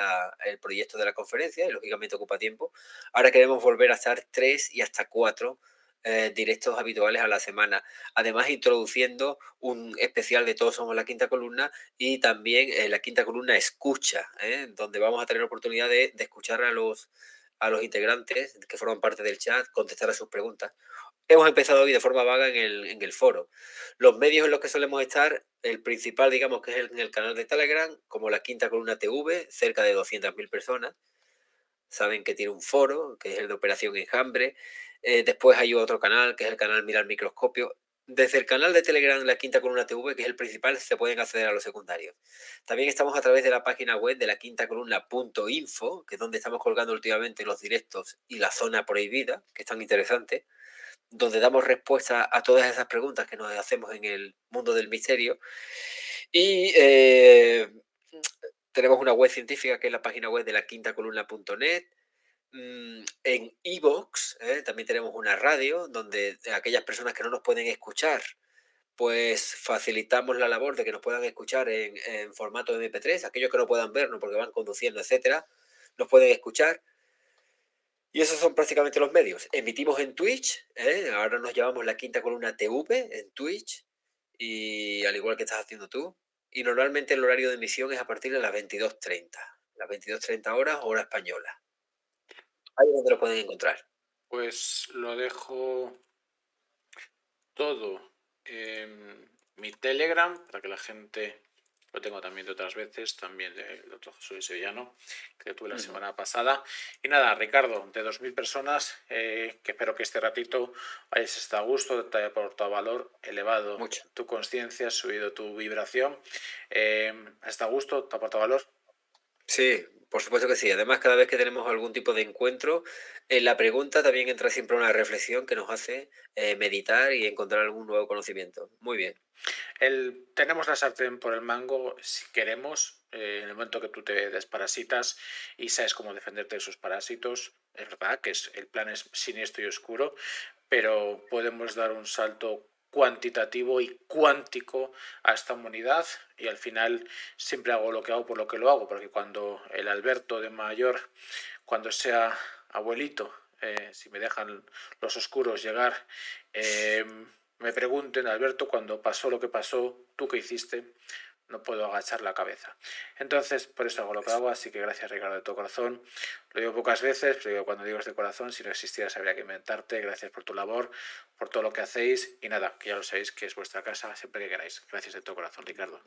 el proyecto de la conferencia y lógicamente ocupa tiempo. Ahora queremos volver a estar 3 y hasta 4 directos habituales a la semana. Además, introduciendo un especial de Todos Somos la Quinta Columna y también la Quinta Columna Escucha, donde vamos a tener oportunidad de escuchar a los integrantes que forman parte del chat, contestar a sus preguntas. Hemos empezado hoy de forma vaga en el foro. Los medios en los que solemos estar, el principal, digamos, que es en el canal de Telegram, como la Quinta Columna TV, cerca de 200.000 personas. Saben que tiene un foro, que es el de Operación Enjambre. Después hay otro canal, que es el canal Mira al Microscopio. Desde el canal de Telegram, la Quinta Columna TV, que es el principal, se pueden acceder a los secundarios. También estamos a través de la página web de la quinta columna.info, que es donde estamos colgando últimamente los directos y la zona prohibida, que es tan interesante, donde damos respuesta a todas esas preguntas que nos hacemos en el mundo del misterio. Y tenemos una web científica que es la página web de la quintacolumna.net. En iVoox también tenemos una radio donde aquellas personas que no nos pueden escuchar, pues facilitamos la labor de que nos puedan escuchar en formato MP3, aquellos que no puedan vernos porque van conduciendo, etcétera, nos pueden escuchar. Y esos son prácticamente los medios. Emitimos en Twitch, ¿eh? Ahora nos llamamos La Quinta Columna TV en Twitch, y al igual que estás haciendo tú. Y normalmente el horario de emisión es a partir de las 22:30. Las 22:30 horas, hora española. Ahí es donde lo pueden encontrar. Pues lo dejo todo en mi Telegram para que la gente lo tengo también de otras veces, también del otro Jesús Sevillano que tuve la semana pasada. Y nada, Ricardo, de 2000 personas, que espero que este ratito hayas estado a gusto, te haya aportado valor, elevado Mucho. tu conciencia, subido tu vibración. ¿Has estado a gusto? ¿Te ha aportado valor? Sí, por supuesto que sí. Además, cada vez que tenemos algún tipo de encuentro, en la pregunta también entra siempre una reflexión que nos hace meditar y encontrar algún nuevo conocimiento. Muy bien. Tenemos la sartén por el mango si queremos, en el momento que tú te desparasitas y sabes cómo defenderte de esos parásitos. Es verdad que el plan es siniestro y oscuro, pero podemos dar un salto cuantitativo y cuántico a esta humanidad y al final siempre hago lo que hago por lo que lo hago, porque cuando el Alberto de mayor, cuando sea abuelito, si me dejan los oscuros llegar, me pregunten, Alberto, cuando pasó lo que pasó, ¿tú qué hiciste? No puedo agachar la cabeza. Entonces, por eso hago lo que hago, así que gracias, Ricardo, de todo corazón. Lo digo pocas veces, pero cuando digo es de corazón, si no existieras habría que inventarte. Gracias por tu labor, por todo lo que hacéis y nada, que ya lo sabéis que es vuestra casa siempre que queráis. Gracias de todo corazón, Ricardo.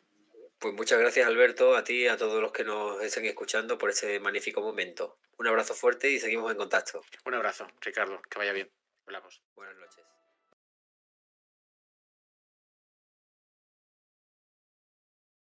Pues muchas gracias, Alberto, a ti y a todos los que nos estén escuchando por ese magnífico momento. Un abrazo fuerte y seguimos en contacto. Un abrazo, Ricardo, que vaya bien. Hablamos. Buenas noches.